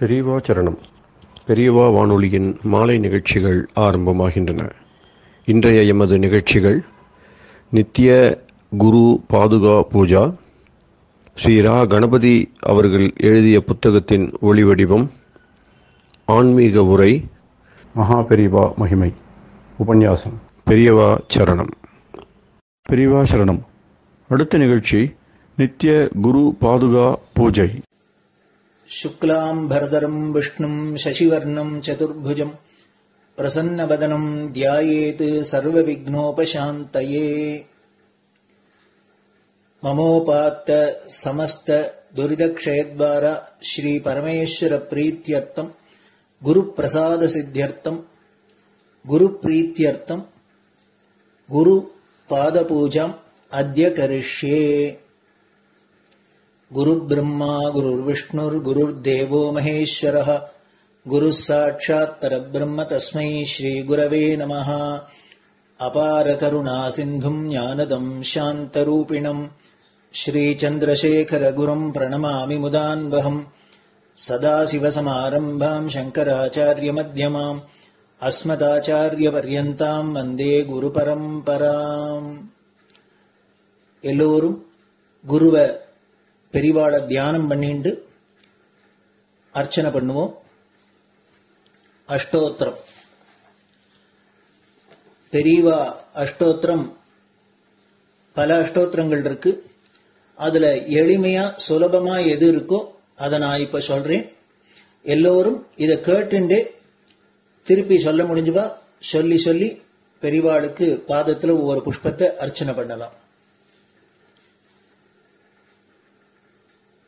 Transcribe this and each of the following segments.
பெரியவா சரணம். பெரியவா வானொலியின் மாலை நிகழ்ச்சிகள் ஆரம்பமாகின்றன. இன்றைய எமது நிகழ்ச்சிகள் நித்திய குரு பாதுகா பூஜா, ஸ்ரீ ரா கணபதி அவர்கள் எழுதிய புத்தகத்தின் ஒளிவடிவம், ஆன்மீக உரை, மகா பெரியவா மகிமை, உபன்யாசம். பெரியவா சரணம். பெரியவா சரணம். அடுத்த நிகழ்ச்சி நித்திய குரு பாதுகா பூஜை. शुक्लाम्भरधरं विष्णुं शशिवर्णं चतुर्भुजं प्रसन्नवदनं ध्यायेत् सर्वविघ्नोपशान्तये। ममोपात्त समस्त दुरितक्षयद्वार श्री परमेश्वर प्रीत्यर्थं गुरुप्रसाद सिद्ध्यर्थं गुरुप्रीत्यर्थं गुरुपादपूजाम् अद्य करिष्ये। गुरुर्ब्रह्मा गुरुर्विष्णुर्गुरुर्देवो महेश्वरः गुरुः साक्षात् परब्रह्म तस्मै श्रीगुरवे नमः। अपारकरुणा सिन्धुं ज्ञानदं शान्तरूपिणं श्रीचन्द्रशेखरगुरुं प्रणमामि मुदान्वहम्। सदाशिवसमारम्भां शङ्कराचार्यमध्यमाम् अस्मदाचार्यपर्यन्तां वन्दे गुरुपरम्पराम्. எல்லோரும் குருவ பெரிவாள தியானம் பண்ணிண்டு அர்ச்சனை பண்ணுவோம். அஷ்டோத்திரம். பெரியவா அஷ்டோத்திரம் பல அஷ்டோத்திரங்கள் இருக்கு. அதுல எளிமையா சுலபமா எது இருக்கோ அதை நான் இப்ப சொல்றேன். எல்லோரும் இதை கேட்டுண்டே திருப்பி சொல்ல முடிஞ்சுபா சொல்லி சொல்லி பெரிவாளுக்கு பாதத்துல ஒவ்வொரு புஷ்பத்தை அர்ச்சனை பண்ணலாம்.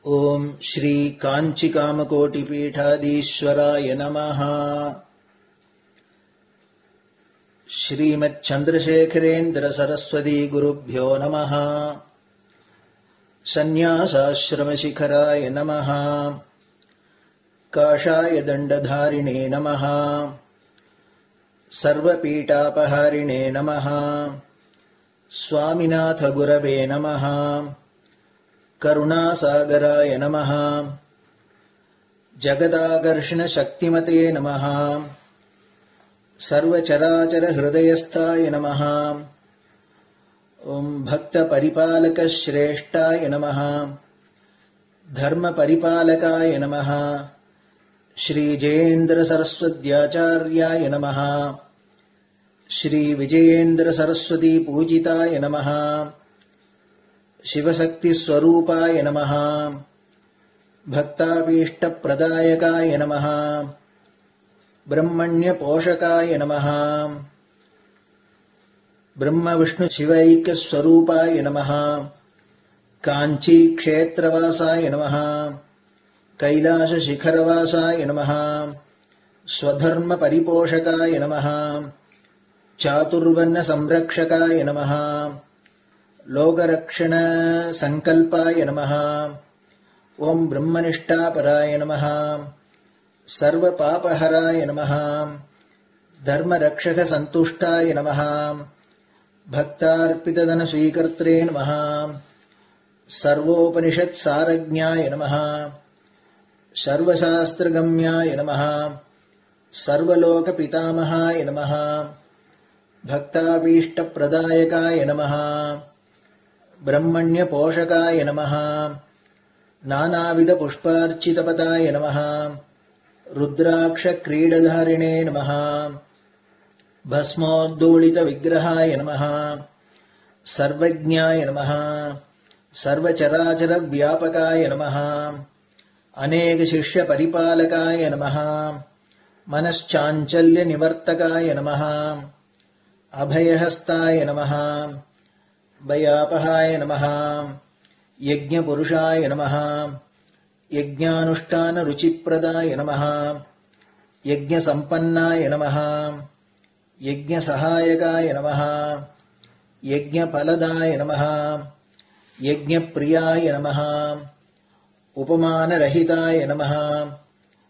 ओम श्री कांची कामकोटि पीठाधीश्वराय नमः। श्रीमत् चंद्रशेखरेन्द्र सरस्वती गुरुभ्यो नमः। संन्यासाश्रम शिखराय नमः। काषाय दंडधारिणे नमः। सर्वपीठापहारिणे नमः। स्वामिनाथ गुरवे नमः। करुणासागराय नमः। जगदाकर्षण शक्तिमते नमः। सर्वचराचर हृदयस्थाय नमः। ओम भक्त परिपालक श्रेष्ठाय नमः। धर्म परिपालकाय नमः। श्री जयेन्द्र सरस्वत्याचार्याय नमः। श्री विजयेन्द्र सरस्वती पूजिताय नमः। शिवशक्ति स्वरूपाय नमः। भक्ताभीष्ट प्रदायकाय नमः। ब्रह्मण्य पोषकाय नमः। ब्रह्म विष्णु शिवैक्य स्वरूपाय नमः। कांची क्षेत्रवासाय नमः। कैलाश शिखरवासाय नमः। स्वधर्म परिपोषकाय नमः। चातुर्वर्ण संरक्षकाय नमः। लोकरक्षण संकल्पाय नमः। ओम ब्रह्मनिष्ठापराय नमः। सर्वपापहराय नमः। धर्मरक्षक संतुष्टाय नमः। भक्तार्पितधन स्वीकर्त्रे नमः। सर्वोपनिषत् सारज्ञाय नमः। सर्वशास्त्रगम्याय नमः। सर्वलोक पितामहाय नमः। भक्ताभीष्ट प्रदायकाय नमः। ब्रह्मण्य पोषकाय नमः। नानाविध पुष्पार्चितपदाय नमः। रुद्राक्ष क्रीडधारिणे नमः। भस्मोद्दोलित विग्रहाय नमः। सर्वज्ञाय नमः। सर्वचराचर व्यापकाय नमः। अनेक शिष्य परिपालकाय नमः। मनश्चाञ्चल्य निवर्तकाय नमः। अभयहस्ताय नमः। भयापहाय नमः। यज्ञपुरुषाय नमः। यज्ञानुष्ठान रुचिप्रदाय नमः। यज्ञसम्पन्नाय नमः। यज्ञसहायकाय नमः। यज्ञफलदाय नमः। यज्ञप्रियाय नमः। उपमानरहिताय नमः।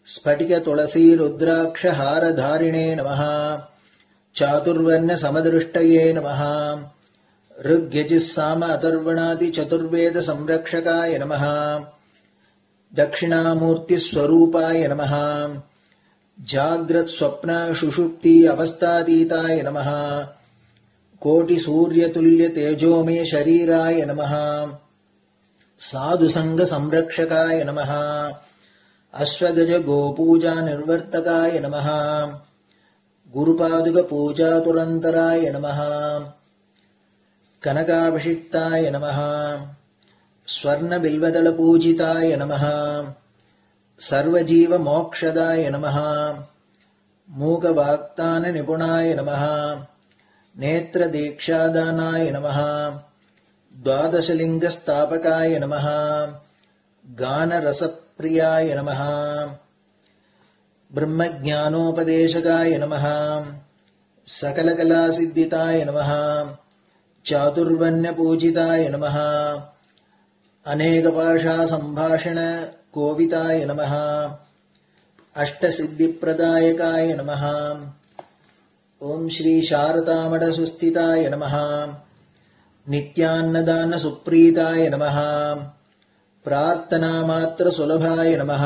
स्फटिक तुलसी रुद्राक्ष हारधारिणे नमः। चातुर्वर्ण समदृष्टये नमः। ऋग्यजुस्साम अथर्वणादि चतुर्वेद संरक्षकाय नमः। தட்சிணாமூர்த்தி ஸ்வரூபாய நமஹ. ஜாக்ரத் ஸ்வப்ன சுஷுப்தி அவஸ்தாதீதாய நமஹ. கோட்டி சூரிய துல்லிய தேஜோமே ஷரீராய நமஹ. சாது சங்க சம்ரக்ஷகாய நமஹ. அஸ்வகஜ கோபூஜா நிர்வர்த்தகாய நமஹ. குருபாதுக பூஜா துரந்தராய நமஹ. கனகாபிஷிக்தாய நமஹ. ஸ்வர்ண பில்வதள பூஜிதாய நமஹ. சர்வஜீவ மோக்ஷதாய நமஹ. மூக வாக்தான நிபுணாய நமஹ. நேத்ர தீக்ஷாதானாய நமஹ. द्वादशलिंग स्थापकाय नमः. गान रसप्रियाय नमः. ब्रह्मज्ञानोपदेशकाय नमः. सकलकलासिद्धिताय नमः. चातुर्वण्यपूजिताय नमः. अनेकभाषा संभाषण कोविताय नमः. अष्टसिद्धिप्रदायकाय नमः. ओम श्री शारदामठ सुस्थिताय नमः. नित्यान्नदान सुप्रीताय नमः. प्रार्थना मात्र सुलभाय नमः.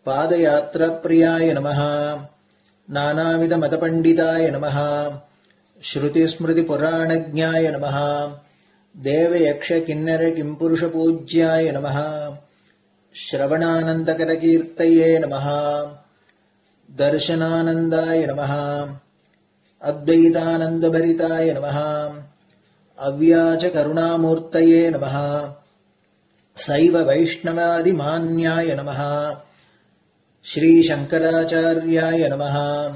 पादयात्रा प्रियाय नमः. नानाविध मतपंडिताय नमः. श्रुति स्मृति पुराणज्ञाय नमः. देव यक्ष किन्नर किंपुरुष पूज्याय नमः. श्रवणानंदकर कीर्तये नमः. दर्शनानंदाय नमः. अद्वैतानंद भरिताय नमः. अव्याच करुणामूर्तये नमः. शैव वैष्णवादि मान्याय नमः. श्री शंकराचार्याय नमः.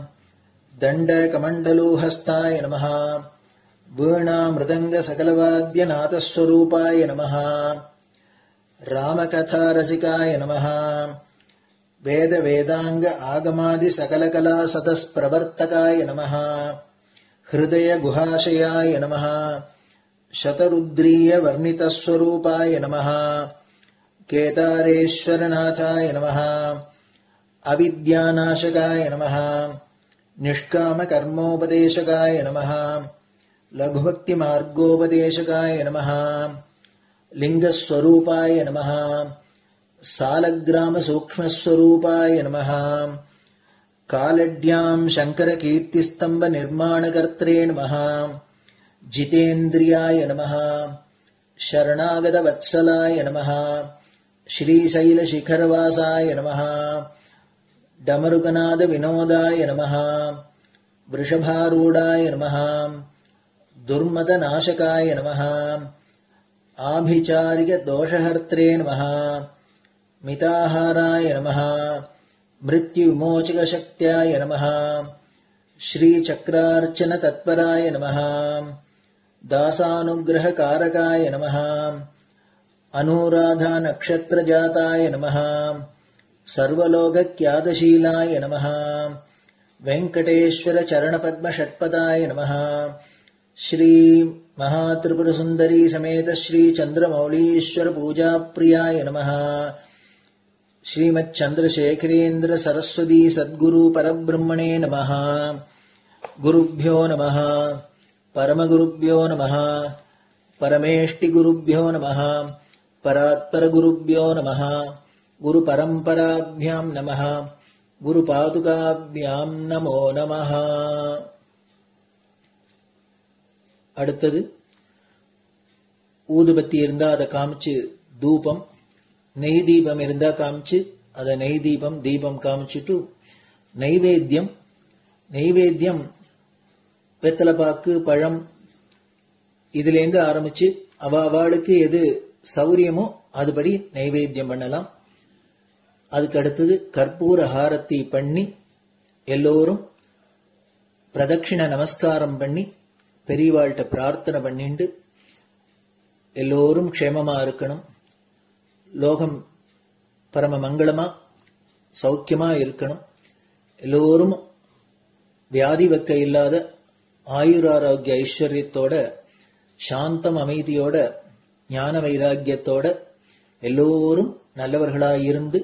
दंड कमंडलूहस्ताय नमः. वीणा मृदंग सकलवाद्य नाथस्वरूपाय नमः. रामकथा रसिकाय नमः. वेद वेदांग आगमादि सकलकला सतस्प्रवर्तकाय नमः. हृदय गुहाशयाय नमः. शतरुद्रीय वर्णितस्वरूपाय नमः. केदारेश्वरनाथाय नमः. अविद्यानाशकाय नमः. निष्काम कर्मोपदेशकाय नमः. लघुभक्ति मार्गोपदेशकाय नमः. लिंगस्वरूपाय नमः. सालग्राम सूक्ष्मस्वरूपाय नमः. कालड्यां शंकर कीर्तिस्तंभ निर्माणकर्त्रे नमः. जितेन्द्रियाय नमः. शरणागत वत्सलाय नमः. श्रीशैल शिखरवासाय नमः. डमरुकनाद विनोदाय नमः. वृषभारूढ़ाय नमः. दुर्मद नाशकाय नमः. आभिचारिक दोषहर्त्रे नमः. मिताहाराय नमः. मृत्युविमोचक शक्त्याय नमः. श्री चक्रार्चन तत्पराय नमः. दासानुग्रह कारकाय नमः. अनुराधा नक्षत्र जाताय नमः. सर्वलोक ख्यातशीलाय नमः. वेंकटेश्वर चरण पद्म षट्पदाय नमः. श्री महात्रिपुर सुंदरी समेत श्री चंद्रमौलीश्वर पूजा प्रियाय नमः. श्रीमच्चंद्रशेखरेन्द्र सरस्वती सद्गुरु परब्रह्मणे नमः. गुरुभ्यो नमः. परमगुरुभ्यो नमः. परमेष्टिगुरुभ्यो नमः. परात्परगुरुभ्यो नमः. गुरुपरम्पराभ्यां नमः. गुरुपादुकाभ्यां नमो नमः. அடுத்தது ஊதுபத்தி இருந்தா அதை காமிச்சு தூபம், நெய் தீபம் இருந்தா காமிச்சு அதை நெய் தீபம் தீபம் காமிச்சுட்டு நைவேத்தியம் நைவேத்தியம் வெத்தலைப்பாக்கு பழம் இதுலேருந்து ஆரம்பிச்சு அவளுக்கு எது சௌரியமோ அதுபடி நைவேத்தியம் பண்ணலாம். அதுக்கு அடுத்தது கற்பூர ஹாரத்தி பண்ணி எல்லோரும் பிரதட்சிண நமஸ்காரம் பண்ணி பெரியவாள்கிட்ட பிரார்த்தனை பண்ணிண்டு எல்லோரும் க்ஷேமமா இருக்கணும், லோகம் பரம மங்களமா சௌக்கியமா இருக்கணும், எல்லோரும் வியாதி வெக்க இல்லாத ஆயுராரோக்கிய ஐஸ்வர்யத்தோட சாந்தம் அமைதியோட ஞான வைராக்கியத்தோட எல்லோரும் நல்லவர்களாயிருந்து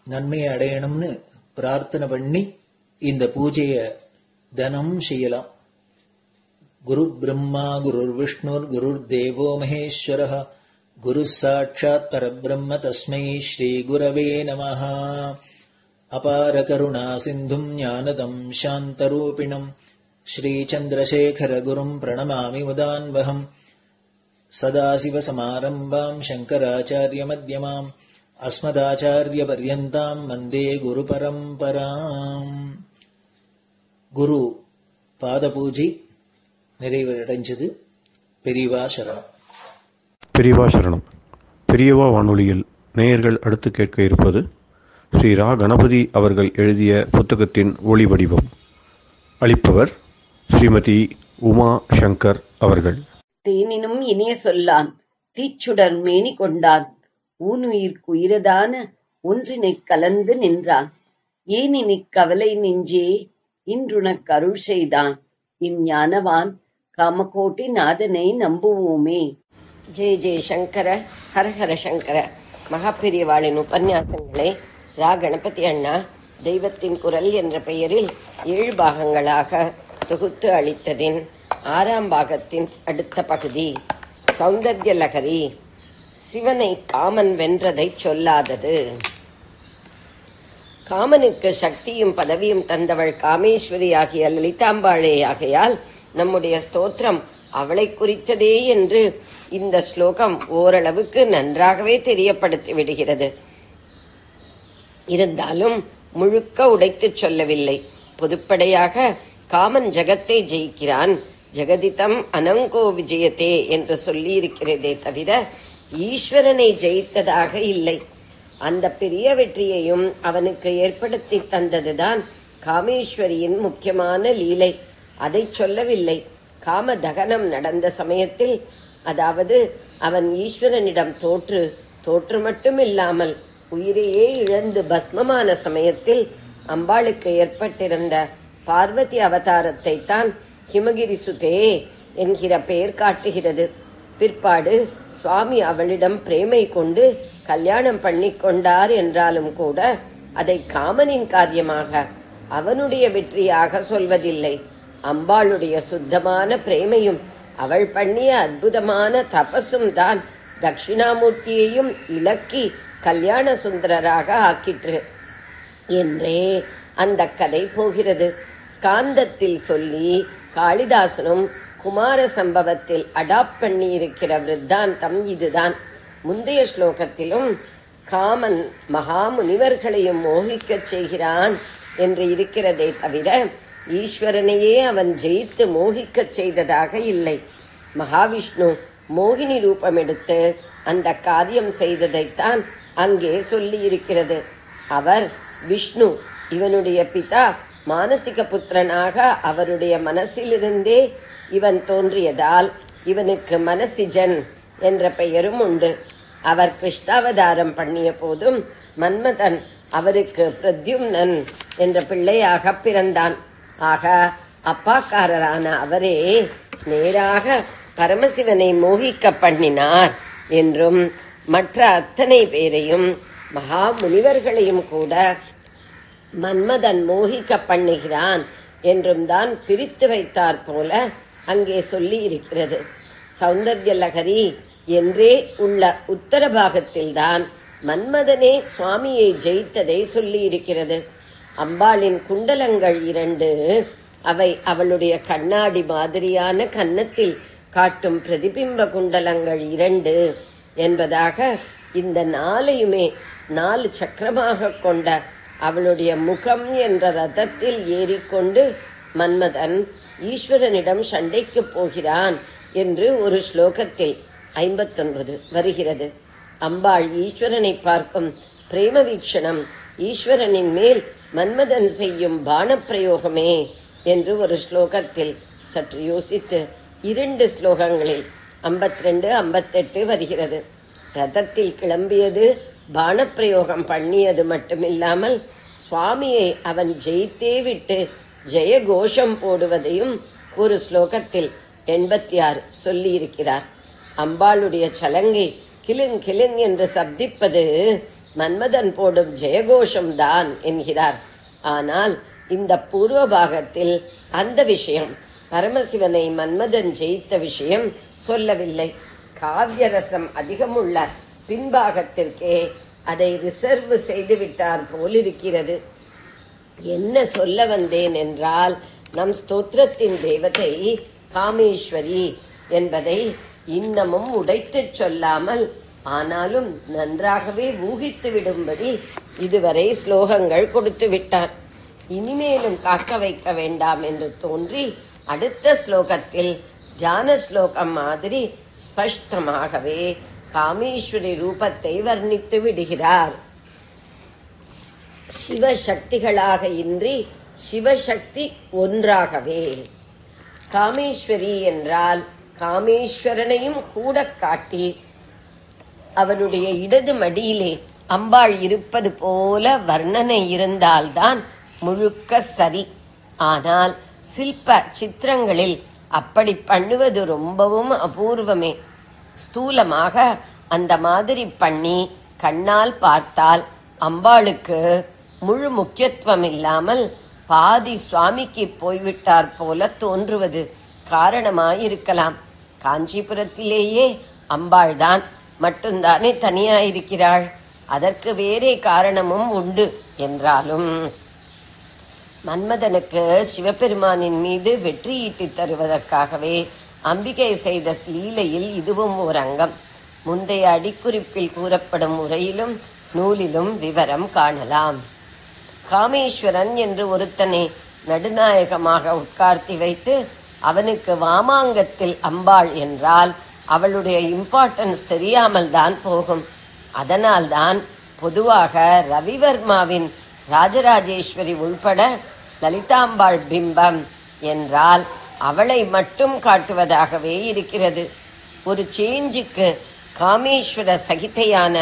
நன்மையை அடையணும்னு பிரார்த்தனை பண்ணி இந்த பூஜையை தினம் செய்யலாம். குரு பிரம்மா குரு விஷ்ணுர் குரு தேவோ மகேஸ்வரः குருः சாட்சாத் பரபிரம்ம தஸ்மை ஸ்ரீ குரவே நமः. அபார கருணா சிந்தும் ஞானதம் சாந்தரூபிணம் ஸ்ரீசந்திரசேகர குரும் பிரணமாமி முதான்வகம். சதாசிவசமாரம்பாம் சங்கராச்சார்ய மத்யமாம் அஸ்மதாச்சார்ய பர்யந்தாம் வந்தே குரு பரம்பராம். குரு பாத பூஜை நிறைவடைஞ்சது. பெரியவா சரணம். பெரியவா சரணம். பெரியவா வானொலியில் நேயர்கள் அடுத்து கேட்க இருப்பது ஸ்ரீ ரா கணபதி அவர்கள் எழுதிய புத்தகத்தின் ஒளி வடிவம். அளிப்பவர் ஸ்ரீமதி உமா சங்கர் அவர்கள். தேனினும் இனிய சொல்லான் தீச்சுடர் மேனி கொண்டான் ஊனுயிர்க்குயிரதான ஒன்றினைக் கலந்து நின்றான். ஏனினிக் கவலை நெஞ்சே இன்றுனக் அருள் செய்தான். இஞ்ஞானவான் காமகோட்டி நாதனை நம்புவோமே. ஜெய ஜெய சங்கர, ஹரஹர சங்கர. மகாபெரியவாளின் உபன்யாசங்களை ரா கணபதி அண்ணா தெய்வத்தின் குரல் என்ற பெயரில் 7 பாகங்களாக தொகுத்து அளித்ததின் 6ஆம் பாகத்தின் அடுத்த பகுதி சௌந்தர்ய லகரி. சிவனை காமன் வென்றதை சொல்லாதது. காமனுக்கு சக்தியும் பதவியும் தந்தவள் காமேஸ்வரி ஆகிய லலிதாம்பாளே ஆகையால் நம்முடைய ஸ்தோத்திரம் அவளை குறித்ததே என்று இந்த ஸ்லோகம் ஓரளவுக்கு நன்றாகவே தெரியப்படுத்தி விடுகிறது. இருந்தாலும் முழுக்க உடைத்துச் சொல்லவில்லை. பொதுப்படையாக காமன் ஜகத்தை ஜெயிக்கிறான், ஜெகதிதம் அனங்கோ விஜயத்தே என்று சொல்லி இருக்கிறதே தவிர ஈஸ்வரனை ஜெயித்ததாக இல்லை. அந்த பெரிய வெற்றியையும் அவனுக்கு ஏற்படுத்தி தந்ததுதான் காமேஸ்வரியின் முக்கியமான லீலை. அதை சொல்லவில்லை. காம தகனம் நடந்த சமயத்தில், அதாவது அவன் ஈஸ்வரனிடம் தோற்று மட்டுமில்லாமல் உயிரையே இழந்து பஸ்மமான சமயத்தில் அம்பாளுக்கு ஏற்பட்டிருந்த பார்வதி அவதாரத்தை தான் ஹிமகிரி சுதே என்கிற பெயர் காட்டுகிறது. பிற்பாடு சுவாமி அவளிடம் பிரேமை கொண்டு கல்யாணம் பண்ணி கொண்டார் என்றாலும் கூட அதை காமனின் காரியமாக அவனுடைய வெற்றியாக சொல்வதில்லை. அம்பாளுடைய சுத்தமான பிரேமையும் அவள் பண்ணிய அற்புதமான தபசும் தான் தட்சிணாமூர்த்தியையும் இலக்கி கல்யாண சுந்தரராக ஆக்கிற்று என்றே அந்த கதை போகிறது. ஸ்காந்தத்தில் சொல்லி காளிதாசனும் குமார சம்பவத்தில் அடாப்ட் பண்ணி இருக்கிற விருத்தாந்தம் இதுதான். முந்தைய ஸ்லோகத்திலும் காமன் மகா முனிவர்களையும் மோகிக்கச் செய்கிறான் என்று இருக்கிறதே தவிர ஈஸ்வரனையே அவன் ஜெயித்து மோகிக்கச் செய்ததாக இல்லை. மகாவிஷ்ணு மோகினி ரூபம் எடுத்து அந்த காரியம் செய்ததைத்தான் அங்கே சொல்லி இருக்கிறது. அவர் விஷ்ணு, இவனுடைய பிதா மானசிக புத்திரனாக அவருடைய மனசிலிருந்தே இவன் தோன்றியதால் இவனுக்கு மனசிஜன் என்ற பெயரும் உண்டு. அவர் கிருஷ்ணாவதாரம் பண்ணிய போதும் மன்மதன் அவருக்கு பிரத்யும்னன் என்ற பிள்ளையாக பிறந்தான். ஆக அப்பாக்காரரான அவரே நேராக பரமசிவனை மோகிக்க பண்ணினார் என்றும் மற்ற அத்தனை பேரையும் மகா முனிவர்களையும் கூட மன்மதன் மோகிக்க பண்ணுகிறான் என்றும் தான் பிரித்து வைத்தார் போல அங்கே சொல்லி இருக்கிறது. சௌந்தர்ய லகரி என்றே உள்ள உத்தர பாகத்தில்தான் மன்மதனே சுவாமியை ஜெயித்ததை சொல்லி இருக்கிறது. அம்பாளின் குண்டலங்கள் 2, அவை அவளுடைய கண்ணாடி மாதிரியான கன்னத்தில் காட்டும் பிரதிபிம்ப குண்டலங்கள் 2 என்பதாக இந்த 4யுமே 4 சக்கரமாக கொண்ட அவளுடைய முகம் என்ற ரதத்தில் ஏறிக்கொண்டு மன்மதன் ஈஸ்வரனிடம் சண்டைக்கு போகிறான் என்று ஒரு ஸ்லோகத்தில் 59 வருகிறது. அம்பாள் ஈஸ்வரனை பார்க்கும் பிரேம வீக்ஷணம் ஈஸ்வரனின் மேல் மன்மதன் செய்யும் பானப்பிரயோகமே என்று ஒரு ஸ்லோகத்தில் சற்று யோசித்து 2 ஸ்லோகங்களில் 52, 58 வருகிறது. ரதத்தில் கிளம்பியது பானப்பிரயோகம் பண்ணியது மட்டுமில்லாமல் சுவாமியை அவன் ஜெயித்தே விட்டு ஜெய கோஷம் போடுவதையும் ஒரு ஸ்லோகத்தில் 86 சொல்லி இருக்கிறார். அம்பாளுடைய சலங்கை கிளிங் கிளிங் என்று சப்திப்பது மன்மதன் போடும் ஜெயகோஷம் தான் என்கிறார். ஆனால் இந்த பூர்வ பாகத்தில் அந்த விஷயம், பரமசிவனை மன்மதன் ஜெயித்த விஷயம் சொல்லவில்லை. காவியரசம் அதிகமுள்ள பின்பாகத்திற்கே அதை ரிசர்வ் செய்து விட்டார் போலிருக்கிறது. என்ன சொல்ல வந்தேன் என்றால், நம் ஸ்தோத்திரத்தின் தேவதை காமேஸ்வரி என்பதை இன்னமும் உடைத்துச் சொல்லாமல், ஆனாலும் நன்றாகவே ஊகித்து விடும்படி இதுவரை ஸ்லோகங்கள் கொடுத்து விட்டார். இனிமேலும் காக்க வைக்க வேண்டாம் என்று தோன்றி அடுத்த ஸ்லோகத்தில் தியான ஸ்லோகம் மாதிரி ஸ்பஷ்டமாகவே காமேஸ்வரி ரூபத்தை வர்ணித்து விடுகிறார். சிவசக்திகளாக இன்றி சிவசக்தி ஒன்றாகவே. காமேஸ்வரி என்றால் காமேஸ்வரனையும் கூட காட்டி அவனுடைய இடது மடியிலே அம்பாள் இருப்பது போல வர்ணனை இருந்தால்தான் முழுக்க சரி. ஆனால் சில்ப சித்திரங்களில் அப்படி பண்ணுவது ரொம்பவும் அபூர்வமே. ஸ்தூலமாக அந்த மாதிரி பண்ணி கண்ணால் பார்த்தால் அம்பாளுக்கு முழு முக்கியத்துவம் இல்லாமல் பாதி சுவாமிக்கு போய்விட்டார் போல தோன்றுவது காரணமாயிருக்கலாம். காஞ்சிபுரத்திலேயே அம்பாள்தான் மட்டும்தானே தனியாயிருக்கிறாள். அதற்கு வேறே காரணமும் உண்டு என்றாலும் மன்மதனுக்கு சிவபெருமானின் மீது வெற்றி ஈட்டி தருவதற்காகவே அம்பிகை செய்த லீலையில் இதுவும் ஒரு அங்கம். முந்தைய அடிக்குறிப்பில் கூறப்படும் முறையிலும் நூலிலும் விவரம் காணலாம். காமேஸ்வரன் என்று ஒருத்தனை நடுநாயகமாக உட்கார்த்தி வைத்து அவனுக்கு வாமாங்கத்தில் அம்பாள் என்றால் அவளுடைய இம்பார்ட்டன்ஸ் தெரியாமல் தான் போகும். அதனால்தான் பொதுவாக ரவிவர்மாவின் ராஜராஜேஸ்வரி உள்பட லலிதாம்பாள் பிம்பம் என்றால் அவளை மட்டும் காட்டுவதாகவே இருக்கிறது. ஒரு சேஞ்சுக்கு காமேஸ்வர சகிதையான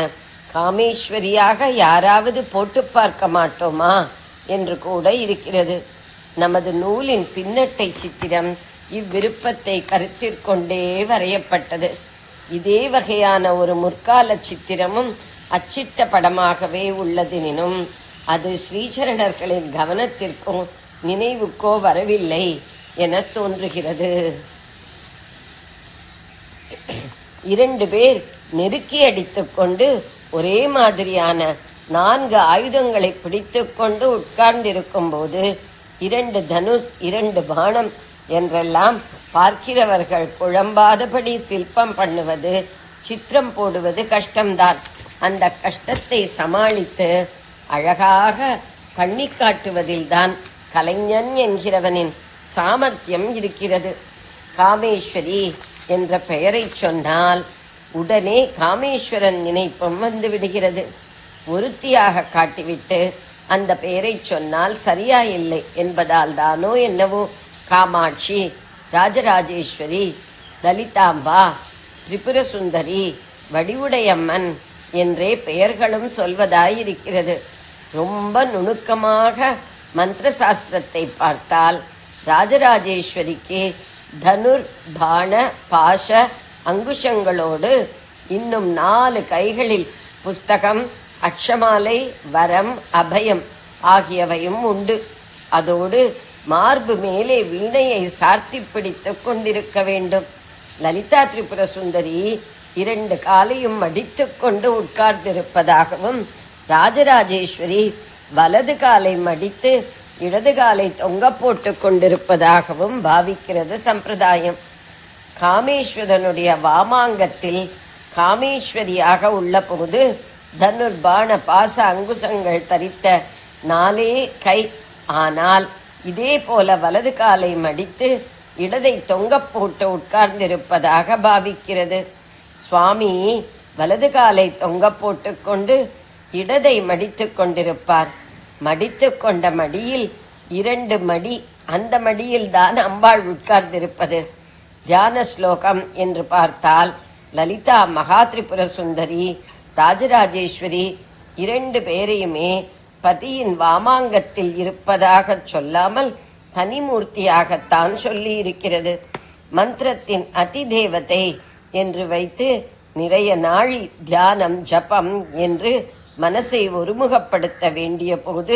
காமேஸ்வரியாக யாராவது போட்டு பார்க்க மாட்டோமா என்று கூட இருக்கிறது. நமது நூலின் பின்னட்டை சித்திரம் இவ்விருப்பத்தை கருத்திற்கொண்டே வரையப்பட்டது. இதே வகையான ஒரு முற்கால சித்திரமும் அச்சிட்ட படமாகவே உள்ளதெனினும் அது ஸ்ரீசரணர்களின் கவனத்திற்கோ நினைவுக்கோ வரவில்லை என தோன்றுகிறது. 2 பேர் நெருக்கி அடித்துக்கொண்டு ஒரே மாதிரியான 4 ஆயுதங்களை பிடித்துக்கொண்டு உட்கார்ந்திருக்கும் போது 2 தனுஷ் 2 பாணம் என்றெல்லாம் பார்க்கிறவர்கள் குழம்பாதபடி சிற்பம் பண்ணுவது, சித்திரம் போடுவது கஷ்டம்தான். அந்த கஷ்டத்தை சமாளித்து அழகாக பண்ணி காட்டுவதில்தான் கலைஞன் என்கிறவனின் சாமர்த்தியம் இருக்கிறது. காமேஸ்வரி என்ற பெயரை சொன்னால் உடனே காமேஸ்வரன் நினைப்பும் வந்து விடுகிறது. ஒருத்தியாக காட்டிவிட்டு அந்த பெயரை சொன்னால் சரியா இல்லை என்பதால் தானோ என்னவோ காமாட்சி, ராஜராஜேஸ்வரி, லலிதாம்பா, திரிபுர சுந்தரி, வடிவுடையம்மன் என்றே பெயர்களும் சொல்வதாயிருக்கிறது. ரொம்ப நுணுக்கமாக மந்திர சாஸ்திரத்தை பார்த்தால் ராஜராஜேஸ்வரிக்கு தனுர் பாண பாஷ அங்குஷங்களோடு இன்னும் 4 கைகளில் புஸ்தகம், அக்ஷமாலை, வரம், அபயம் ஆகியவையும் உண்டு. அதோடு மார்பு மேலே வீணையை சார்த்தி பிடித்துக் கொண்டிருக்க வேண்டும். லலிதா திரிபுர சுந்தரி 2 காலையும் மடித்துக் கொண்டு உட்கார்ந்திருப்பதாகவும், ராஜராஜேஸ்வரி வலது காலை மடித்து இடது காலை தொங்க போட்டுக் கொண்டிருப்பதாகவும் பாவிக்கிறது சம்பிரதாயம். காமேஸ்வரனுடைய வாமாங்கத்தில் காமேஸ்வரியாக உள்ள போது தனுர்பாண பாச அங்குசங்கள் தரித்த 4 கை. ஆனால் இதே போல வலது காலை மடித்து இடதை தொங்க போட்டு உட்கார்ந்திருப்பதாக பாவிக்கிறது. சுவாமி வலது காலை தொங்க போட்டுக்கொண்டு இடதை மடித்துக் கொண்டிருப்பார். மடித்துக் கொண்ட மடியில் 2 மடி, அந்த மடியில் தான் அம்பாள் உட்கார்ந்திருப்பது. தியான ஸ்லோகம் என்று பார்த்தால் லலிதா மகா திரிபுர சுந்தரி, ராஜராஜேஸ்வரி 2 பேரையுமே பதியின் வாமாங்கத்தில் இருப்பதாக சொல்லாமல் தனிமூர்த்தியாகத்தான் சொல்லி இருக்கிறது. மந்திரத்தின் அதிதேவதை என்று வைத்து நிறைய நாழி தியானம் ஜபம் என்று மனசை ஒருமுகப்படுத்த வேண்டிய போது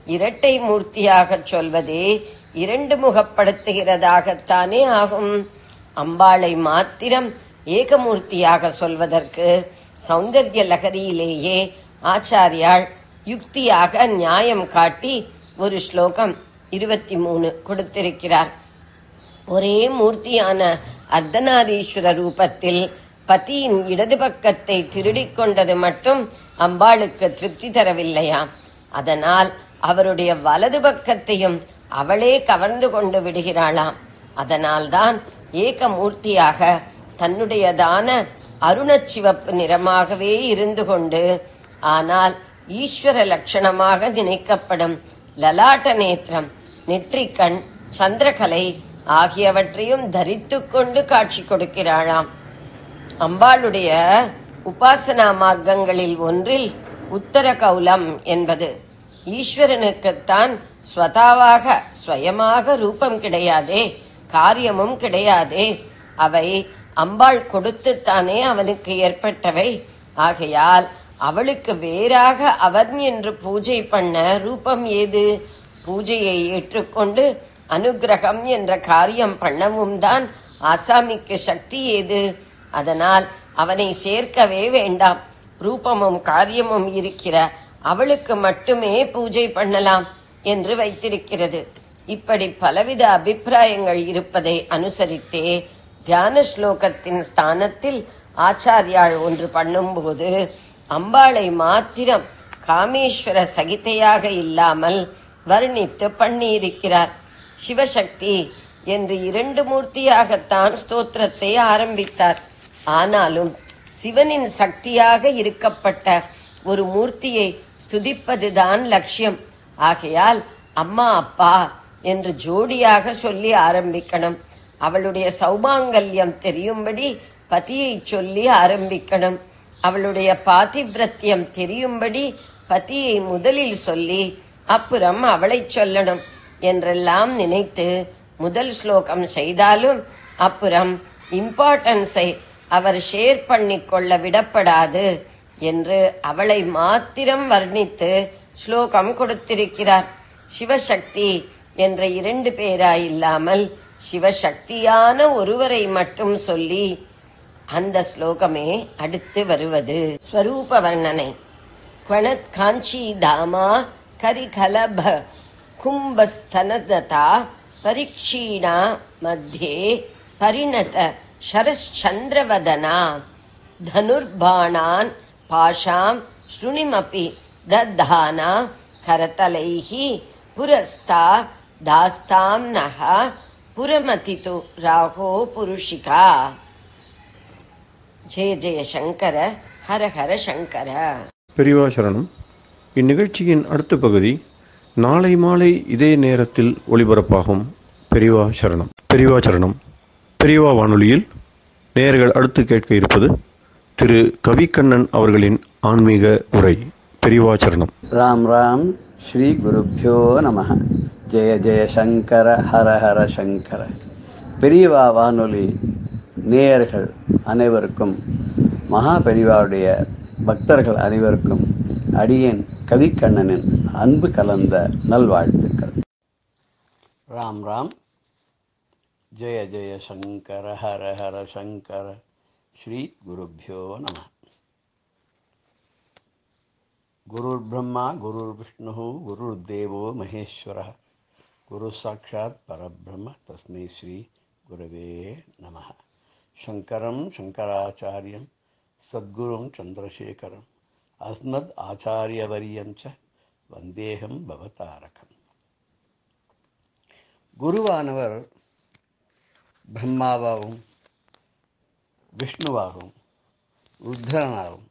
இரட்டை மூர்த்தியாக சொல்வதே 2 முகப்படுத்துகிறதாகத்தானே ஆகும். அம்பாளை மாத்திரம் ஏகமூர்த்தியாக சொல்வதற்கு சௌந்தர்ய லகரியிலேயே ஆச்சாரியாள் யுக்தியாக நியாயம் காட்டி ஒரு ஸ்லோகம் 23 கொடுத்திருக்கிறார். ஒரே மூர்த்தியான அர்த்தநாரீஸ்வர ரூபத்தில் பதியின் இடது பக்கத்தை திருடிக் கொண்டது மட்டும் அம்பாளுக்கு திருப்தி தரவில்லையாம். அதனால் அவருடைய வலது பக்கத்தையும் அவளே கவர்ந்து கொண்டு விடுகிறாளாம். அதனால்தான் ஏகமூர்த்தியாக தன்னுடையதான அருணச்சிவப்பு நிறமாகவே இருந்து கொண்டு, ஆனால் ஈஸ்வர லட்சணமாக நினைக்கப்படும் லலாட்ட நேத்திரம், நெற்றிக்கண், சந்திரகலை ஆகியவற்றையும் தரித்துக் கொண்டு காட்சி கொடுக்கிறாளாம். அம்பாளுடைய உபாசனா மார்க்கங்களில் ஒன்றில் உத்தர கௌலம் என்பது. ஈஸ்வரனுக்குத்தான் ஸ்வதாவாக ஸ்வயமாக ரூபம் கிடையாதே, காரியமும் கிடையாதே. அவை அம்பாள் கொடுத்துத்தானே அவனுக்கு ஏற்பட்டவை. ஆகையால் அவளுக்கு வேறாக அவன் என்று பூஜை பண்ண ரூபம் ஏது? பூஜையை ஏற்றுக்கொண்டு அனுகிரகம் என்ற காரியம் பண்ணவும் தான் ஆசாமிக்கு சக்தி ஏது? அதனால் அவனை சேர்க்கவே வேண்டாம். ரூபமும் காரியமும் இருக்கிற அவளுக்கு மட்டுமே பூஜை பண்ணலாம் என்று வைத்திருக்கிறது. இப்படி பலவித அபிப்பிராயங்கள் இருப்பதை அனுசரித்தே தியான ஸ்லோகத்தின் ஸ்தானத்தில் ஆச்சாரியாள் ஒன்று பண்ணும்போது அம்பாளை மாத்திரம் காமேஸ்வர சகிதையாக இல்லாமல் வர்ணித்து பண்ணியிருக்கிறார். சிவசக்தி என்று 2 மூர்த்தியாகத்தான் ஸ்தோத்திரத்தை ஆரம்பித்தார். ஆனாலும் சிவனின் சக்தியாக இருக்கப்பட்ட ஒரு மூர்த்தியை ஸ்துதிப்பதுதான் லட்சியம். ஆகையால் அம்மா அப்பா என்று ஜோடியாக சொல்லி ஆரம்பிக்கணும். அவளுடைய சௌமாங்கல்யம் தெரியும்படி பதியை சொல்லி ஆரம்பிக்கணும். அவளுடைய பாதிவிரத்தியம் தெரியும்படி பதியை முதலில் சொல்லி அப்புறம் அவளை சொல்லணும் என்றெல்லாம் நினைத்து முதல் ஸ்லோகம் செய்தாலும் அப்புறம் இம்பார்ட்டன்ஸை அவர் ஷேர் பண்ணிக்கொள்ள விடப்படாது என்று அவளை மாத்திரம் வர்ணித்து ஸ்லோகம் கொடுத்திருக்கிறார். சிவசக்தி என்ற 2 பேராயில்லாமல் சிவசக்தியான ஒருவரை மட்டும் சொல்லி அந்த ஸ்லோகமே அடுத்து வருவது. ஸ்வரூப வர்ணனை. குவணத் காஞ்சி தாமா கரிகலப கும்பஸ்தனதா பரீட்சீணா மத்தியே பரிணத சரச்சந்திரவதனா தனுர்பாணான் பாஷாம் ஸ்ருணிமபி தத்தானா கரதலைஹி புரஸ்தா தாஸ்தாம் நஹ புரமதிது ராகோ புருஷிகா. ஜெய ஜெய சங்கர, ஹர ஹர சங்கர. பெரியவா சரணம். இந்நிகழ்ச்சியின் அடுத்த பகுதி நாளை மாலை இதே நேரத்தில் ஒளிபரப்பாகும். பெரியவா சரணம். பெரியவா சரணம். பெரியவா வானொலியில் நேயர்கள் அடுத்து கேட்க இருப்பது திரு கவிக்கண்ணன் அவர்களின் ஆன்மீக உரை. பெரியவா சரணம். ராம் ராம். ஸ்ரீ குருப்யோ நம. ஜெய ஜெய சங்கர, ஹர ஹர சங்கர. பெரியவா வானொலி நேயர்கள் அனைவருக்கும், மகா பெரியவாவுடைய பக்தர்கள் அனைவருக்கும் அடியேன் கவிக்கண்ணனின் அன்பு கலந்த நல்வாழ்த்துக்கள். ராம் ராம். ஜெய ஜெய சங்கர, ஹர ஹர சங்கர. ஸ்ரீ குருப்யோ நம. குருர் பிரம்மா குருர் விஷ்ணு குருர் தேவோ மகேஸ்வர குரு சாட்சாத் பரபிரம்ம தஸ்மை ஸ்ரீ குரவே நம. சங்கரம் சங்கராச்சாரியம் சத்குரும் சந்திரசேகரம் அஸ்மத் ஆச்சாரியவரியம் ச வந்தேகம் பவதாரகம். குருவானவர் பிரம்மாவாகவும் விஷ்ணுவாகவும் ருத்ரனாகவும்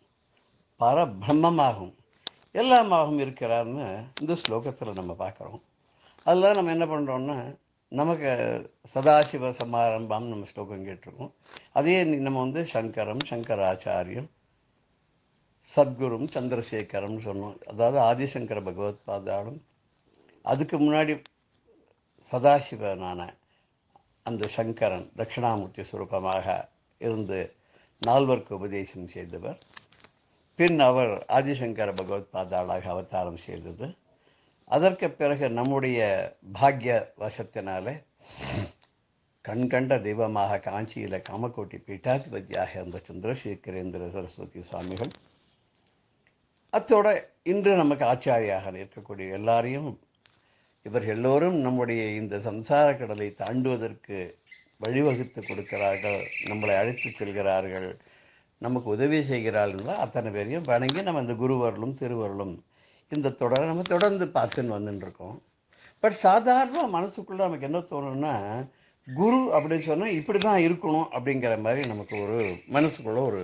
பரபிரம்மமாகவும் எல்லாமாகவும் இருக்கிறார்னு இந்த ஸ்லோகத்தில் நம்ம பார்க்குறோம். அதில் நம்ம என்ன பண்ணுறோன்னா, நமக்கு சதாசிவ சமாரம்பம் நம்ம ஸ்லோகம் கேட்டிருக்கோம். அதே நம்ம சங்கரம் சங்கராச்சாரியம் சத்குரும் சந்திரசேகரம்னு சொன்னோம். அதாவது ஆதிசங்கர பகவத் பாதாளும் அதுக்கு முன்னாடி சதாசிவனான அந்த சங்கரன் தட்சிணாமூர்த்தி சுரூபமாக இருந்து 4 உபதேசம் செய்தவர். பின் அவர் ஆதிசங்கர பகவத் பாதாளாக அவதாரம் செய்தது. அதற்கு பிறகு நம்முடைய பாக்ய வசத்தினால கண்கண்ட தெய்வமாக காஞ்சியில் காமக்கோட்டி பீட்டாதிபதியாக இருந்த சந்திரசேகரேந்திர சரஸ்வதி சுவாமிகள், அத்தோட இன்று நமக்கு ஆச்சாரியாக இருக்கக்கூடிய எல்லாரையும், இவர்கள் எல்லோரும் நம்முடைய இந்த சம்சார கடலை தாண்டுவதற்கு வழிவகுத்து கொடுக்கிறார்கள், நம்மளை அழைத்து செல்கிறார்கள், நமக்கு உதவி செய்கிறார்கள். அத்தனை பேரையும் வணங்கி நம்ம இந்த குருவருளும் திருவருளும் இந்த தொடரை நம்ம தொடர்ந்து பார்த்துன்னு வந்துட்டுருக்கோம். பட் சாதாரண மனசுக்குள்ளே நமக்கு என்ன தோணுன்னா, குரு அப்படின்னு சொன்னால் இப்படி தான் இருக்கணும் அப்படிங்கிற மாதிரி நமக்கு ஒரு மனசுக்குள்ளே ஒரு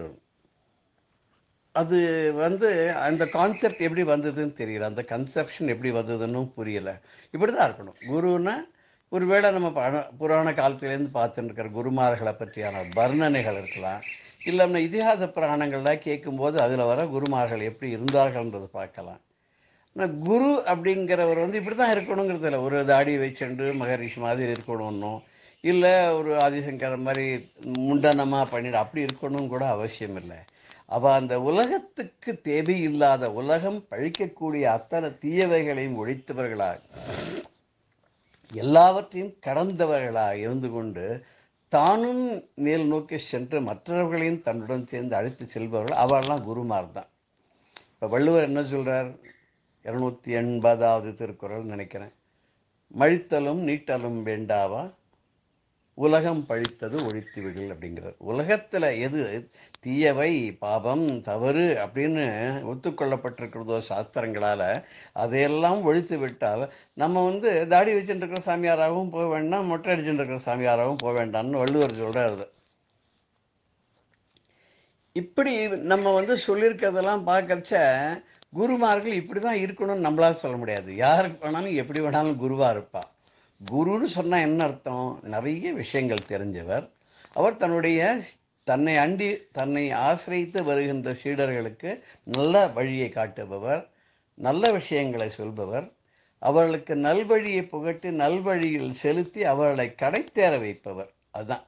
அது அந்த கான்செப்ட் எப்படி வந்ததுன்னு தெரியல, அந்த கன்செப்ஷன் எப்படி வந்ததுன்னு புரியலை. இப்படி தான் இருக்கணும் குருன்னா. ஒருவேளை நம்ம புராண காலத்திலேருந்து பார்த்துட்டு இருக்கிற குருமார்களை பற்றியான வர்ணனைகள் இருக்கலாம், இல்லை நம்ம இதிகாச புராணங்கள்லாம் கேட்கும்போது அதில் வர குருமார்கள் எப்படி இருந்தார்கள்ன்றது பார்க்கலாம். ஆனால் குரு அப்படிங்கிறவர் இப்படி தான் இருக்கணுங்கிறது இல்லை, ஒரு தாடி வச்சுண்டு மகரிஷி மாதிரி இருக்கணும்னும், இல்லை ஒரு ஆதிசங்கர் மாதிரி முண்டனமாக பண்ணிட்டு அப்படி இருக்கணும்னு கூட அவசியம் இல்லை. அவள் அந்த உலகத்துக்கு தேவையில்லாத, உலகம் பழிக்கக்கூடிய அத்தனை தீயவைகளையும் ஒழித்தவர்களாக, எல்லாவற்றையும் கடந்தவர்களாக இருந்து கொண்டு தானும் மேல் நோக்கி சென்று மற்றவர்களையும் தன்னுடன் சேர்ந்து அழைத்து செல்பவர்கள் அவெல்லாம் குருமார் தான். இப்போ வள்ளுவர் என்ன சொல்கிறார், 280வது திருக்குறள் நினைக்கிறேன், மழித்தலும் நீட்டலும் வேண்டாவா உலகம் பழித்தது ஒழித்து விடல் அப்படிங்கிறார். உலகத்தில் எது தீயவை, பாபம், தவறு அப்படின்னு ஒத்துக்கொள்ளப்பட்டிருக்கிறதோ சாஸ்திரங்களால், அதையெல்லாம் ஒழித்து விட்டால் நம்ம தாடி வச்சுட்டு இருக்கிற சாமியாராகவும் போக வேண்டாம், மொட்டை அடிச்சுட்டு இருக்கிற சாமியாராகவும் போக வேண்டாம்னு வள்ளுவர் சொல்கிறாரு. இப்படி நம்ம சொல்லியிருக்கிறதெல்லாம் பார்க்கறச்ச குருமார்கள் இப்படி தான் இருக்கணும்னு நம்மளால் சொல்ல முடியாது. யாருக்கு வேணாலும் எப்படி வேணாலும் குருவாக இருப்பா. குருன்னு சொன்னால் என்ன அர்த்தம், நிறைய விஷயங்கள் தெரிஞ்சவர். அவர் தன்னை அண்டி தன்னை ஆசிரியத்து வருகின்ற சீடர்களுக்கு நல்ல வழியை காட்டுபவர், நல்ல விஷயங்களை சொல்பவர், அவர்களுக்கு நல்வழியை புகட்டி நல்வழியில் செலுத்தி அவர்களை கடைத்தேற வைப்பவர். அதுதான்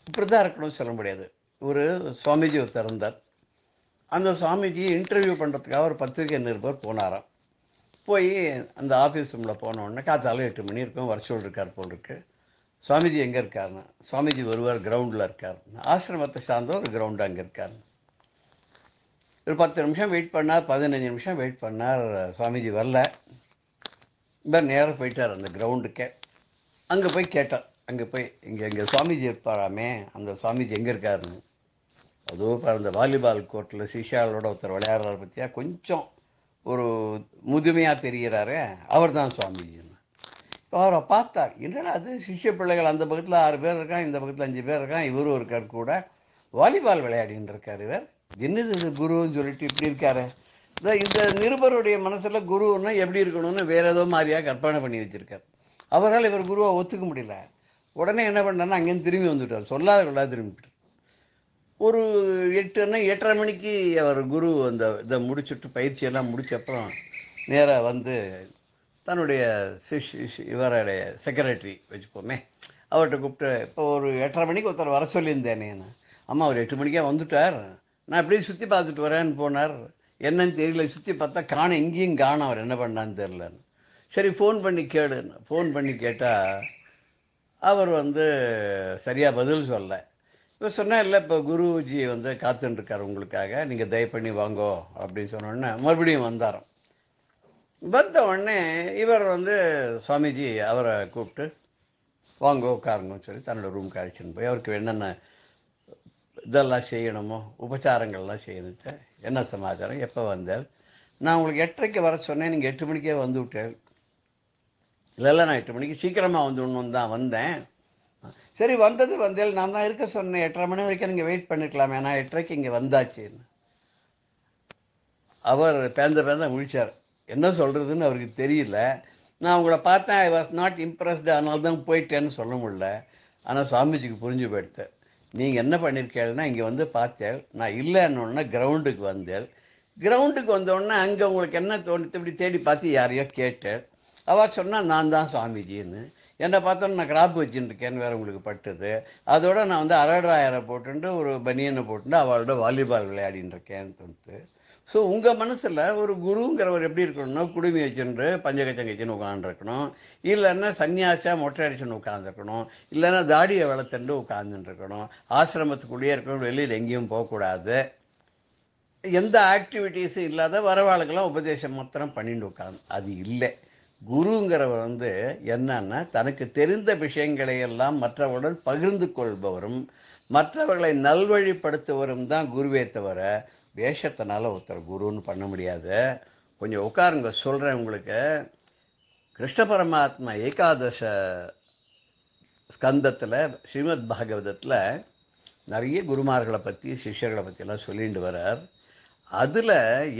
இப்படி தான் இருக்கணும்னு சொல்ல முடியாது. ஒரு சுவாமிஜி ஒருத்தர் இருந்தார். அந்த சுவாமிஜி இன்டர்வியூ பண்ணுறதுக்காக ஒரு பத்திரிகை நிருபர் போனாராம். போய் அந்த ஆஃபீஸ் ரூமில் போனோடனே காத்தாலும் 8 மணி இருக்கும், வர்ச்சுவல் இருக்கார் போல் இருக்கு. சுவாமிஜி எங்கே இருக்காருன்னு, சுவாமிஜி வருவார் கிரவுண்டில் இருக்கார், ஆசிரமத்தை சார்ந்த ஒரு கிரவுண்டு அங்கே இருக்கார். ஒரு 10 நிமிஷம் வெயிட் பண்ணார், 15 நிமிஷம் வெயிட் பண்ணார், சுவாமிஜி வரல. இப்போ நேராக போயிட்டார் அந்த கிரவுண்டுக்கே. அங்கே போய் கேட்டார், அங்கே போய் இங்கே சுவாமிஜி இருப்பாராமே, அந்த சுவாமிஜி எங்கே இருக்காருன்னு. அதுவும் இப்போ அந்த வாலிபால் கோர்ட்டில் சிஷாலோட ஒருத்தர் விளையாடுறாரு பற்றியா, கொஞ்சம் ஒரு முதுமையாக தெரிகிறாரு, அவர் தான் சுவாமிஜின்னு. இப்போ அவரை பார்த்தார், என்னடா அது சிஷ்ய பிள்ளைகள் அந்த பக்கத்தில் 6 பேர் இருக்கான், இந்த பக்கத்தில் 5 பேர் இருக்கான், இவரும் இருக்கார் கூட, வாலிபால் விளையாடின்னு இருக்கார் இவர், என்னது இது குருன்னு சொல்லிட்டு இப்படி இருக்காரு. இந்த நிருபருடைய மனசில் குருன்னா எப்படி இருக்கணும்னு வேற ஏதோ மாதிரியாக கற்பனை பண்ணி வச்சுருக்கார். அவரால் இவர் குருவை ஒத்துக்க முடியல. உடனே என்ன பண்ணார்னா அங்கேருந்து திரும்பி வந்துவிட்டார், சொல்லாத திரும்பிட்டார். ஒரு 8:30 மணிக்கு அவர் குரு அந்த இதை முடிச்சுட்டு பயிற்சியெல்லாம் முடிச்சப்பறம் நேராக தன்னுடைய இவருடைய செக்ரட்டரி வச்சுப்போமே அவர்கிட்ட கூப்பிட்டு, இப்போ ஒரு 8:30 மணிக்கு ஒருத்தர் வர சொல்லியிருந்தேனேன்னு. அம்மா அவர் 8 மணிக்கே வந்துட்டார், நான் அப்படியே சுற்றி பார்த்துட்டு வரேன்னு போனார், என்னன்னு தெரியல, சுற்றி பார்த்தா காணும், எங்கேயும் காணும், அவர் என்ன பண்ணான்னு தெரிலன்னு. சரி ஃபோன் பண்ணி கேளுன்னு ஃபோன் பண்ணி கேட்டால் அவர் சரியாக பதில் சொல்ல. இப்போ சொன்னால் இல்லை, இப்போ குருஜி காத்துட்டுருக்கார் உங்களுக்காக, நீங்கள் தயவு பண்ணி வாங்கோ அப்படின்னு சொன்னோடனே மறுபடியும் வந்தாராம். வந்த உடனே இவர் சுவாமிஜி அவரை கூப்பிட்டு வாங்கோ உட்காருங்கன்னு சொல்லி தன்னோட ரூமுக்கு அழைச்சின்னு போய் அவருக்கு என்னென்ன இதெல்லாம் செய்யணுமோ உபச்சாரங்கள்லாம் செய்யணுட்டு, என்ன சமாச்சாரம், எப்போ வந்தார், நான் உங்களுக்கு 8:30க்கு வர சொன்னேன், நீங்கள் 8 மணிக்கே வந்து விட்டேன். இல்லை நான் 8 மணிக்கு சீக்கிரமாக வந்துடணும் தான் வந்தேன். சரி வந்தேன், நான் தான் இருக்க சொன்னேன், 8:30 மணி வரைக்கும் நீங்கள் வெயிட் பண்ணிக்கலாமே, நான் 8:30க்கு இங்கே வந்தாச்சுன்னு. அவர் பேந்த முழிச்சார், என்ன சொல்கிறதுன்னு அவருக்கு தெரியல. நான் உங்களை பார்த்தேன், ஐ வாஸ் நாட் இம்ப்ரெஸ்டு, அதனால தான் போயிட்டேன்னு சொல்ல முடியல. ஆனால் சுவாமிஜிக்கு புரிஞ்சு போயிடுத்தேன், நீங்கள் என்ன பண்ணியிருக்கேன்னா இங்கே பார்த்தேன், நான் இல்லைன்னொன்னே கிரவுண்டுக்கு வந்தேன். கிரவுண்டுக்கு வந்தோடனே அங்கே உங்களுக்கு என்ன தோணுது, இப்படி தேடி பார்த்து யாரையோ கேட்டேன். அவள் சொன்னால் நான் தான் சுவாமிஜின்னு. என்னை பார்த்தோன்னு நான் கிராப் வச்சுட்டுருக்கேன்னு வேறு உங்களுக்கு பட்டுது. அதோட நான் அரடாயரை போட்டுட்டு ஒரு பனியனை போட்டுட்டு அவளோட வாலிபால் விளையாடின்னு இருக்கேன்னு தோணுது. ஸோ உங்கள் மனசில் ஒரு குருங்கிறவர் எப்படி இருக்கணும்னா குடுமி வச்சுட்டு பஞ்சகச்சம் கச்சின்னு உட்காந்துருக்கணும், இல்லைன்னா சன்னியாசா மொட்டை அடிச்சுன்னு உட்காந்துருக்கணும், இல்லைன்னா தாடியை வளர்த்துட்டு உட்காந்துருக்கணும், ஆசிரமத்துக்குள்ளேயே இருக்கணும், வெளியில் எங்கேயும் போகக்கூடாது, எந்த ஆக்டிவிட்டீஸும் இல்லாத வரவாளுக்கெல்லாம் உபதேசம் மாத்திரம் பண்ணிட்டு உட்காந்து. அது இல்லை. குருங்கிறவர் என்னன்னா தனக்கு தெரிந்த விஷயங்களை எல்லாம் மற்றவர்களுடன் பகிர்ந்து கொள்பவரும் மற்றவர்களை நல்வழிப்படுத்துவரும் தான் குருவே தவிர வேஷத்தினால ஒருத்தர் குருன்னு பண்ண முடியாது. கொஞ்சம் உட்காருங்க, சொல்கிறேன் உங்களுக்கு. கிருஷ்ண பரமாத்மா ஏகாதச ஸ்கந்தத்தில் ஸ்ரீமத் பாகவதத்தில் நிறைய குருமார்களை பற்றி சிஷ்யர்களை பற்றியெல்லாம் சொல்லிட்டு வரார். அதில்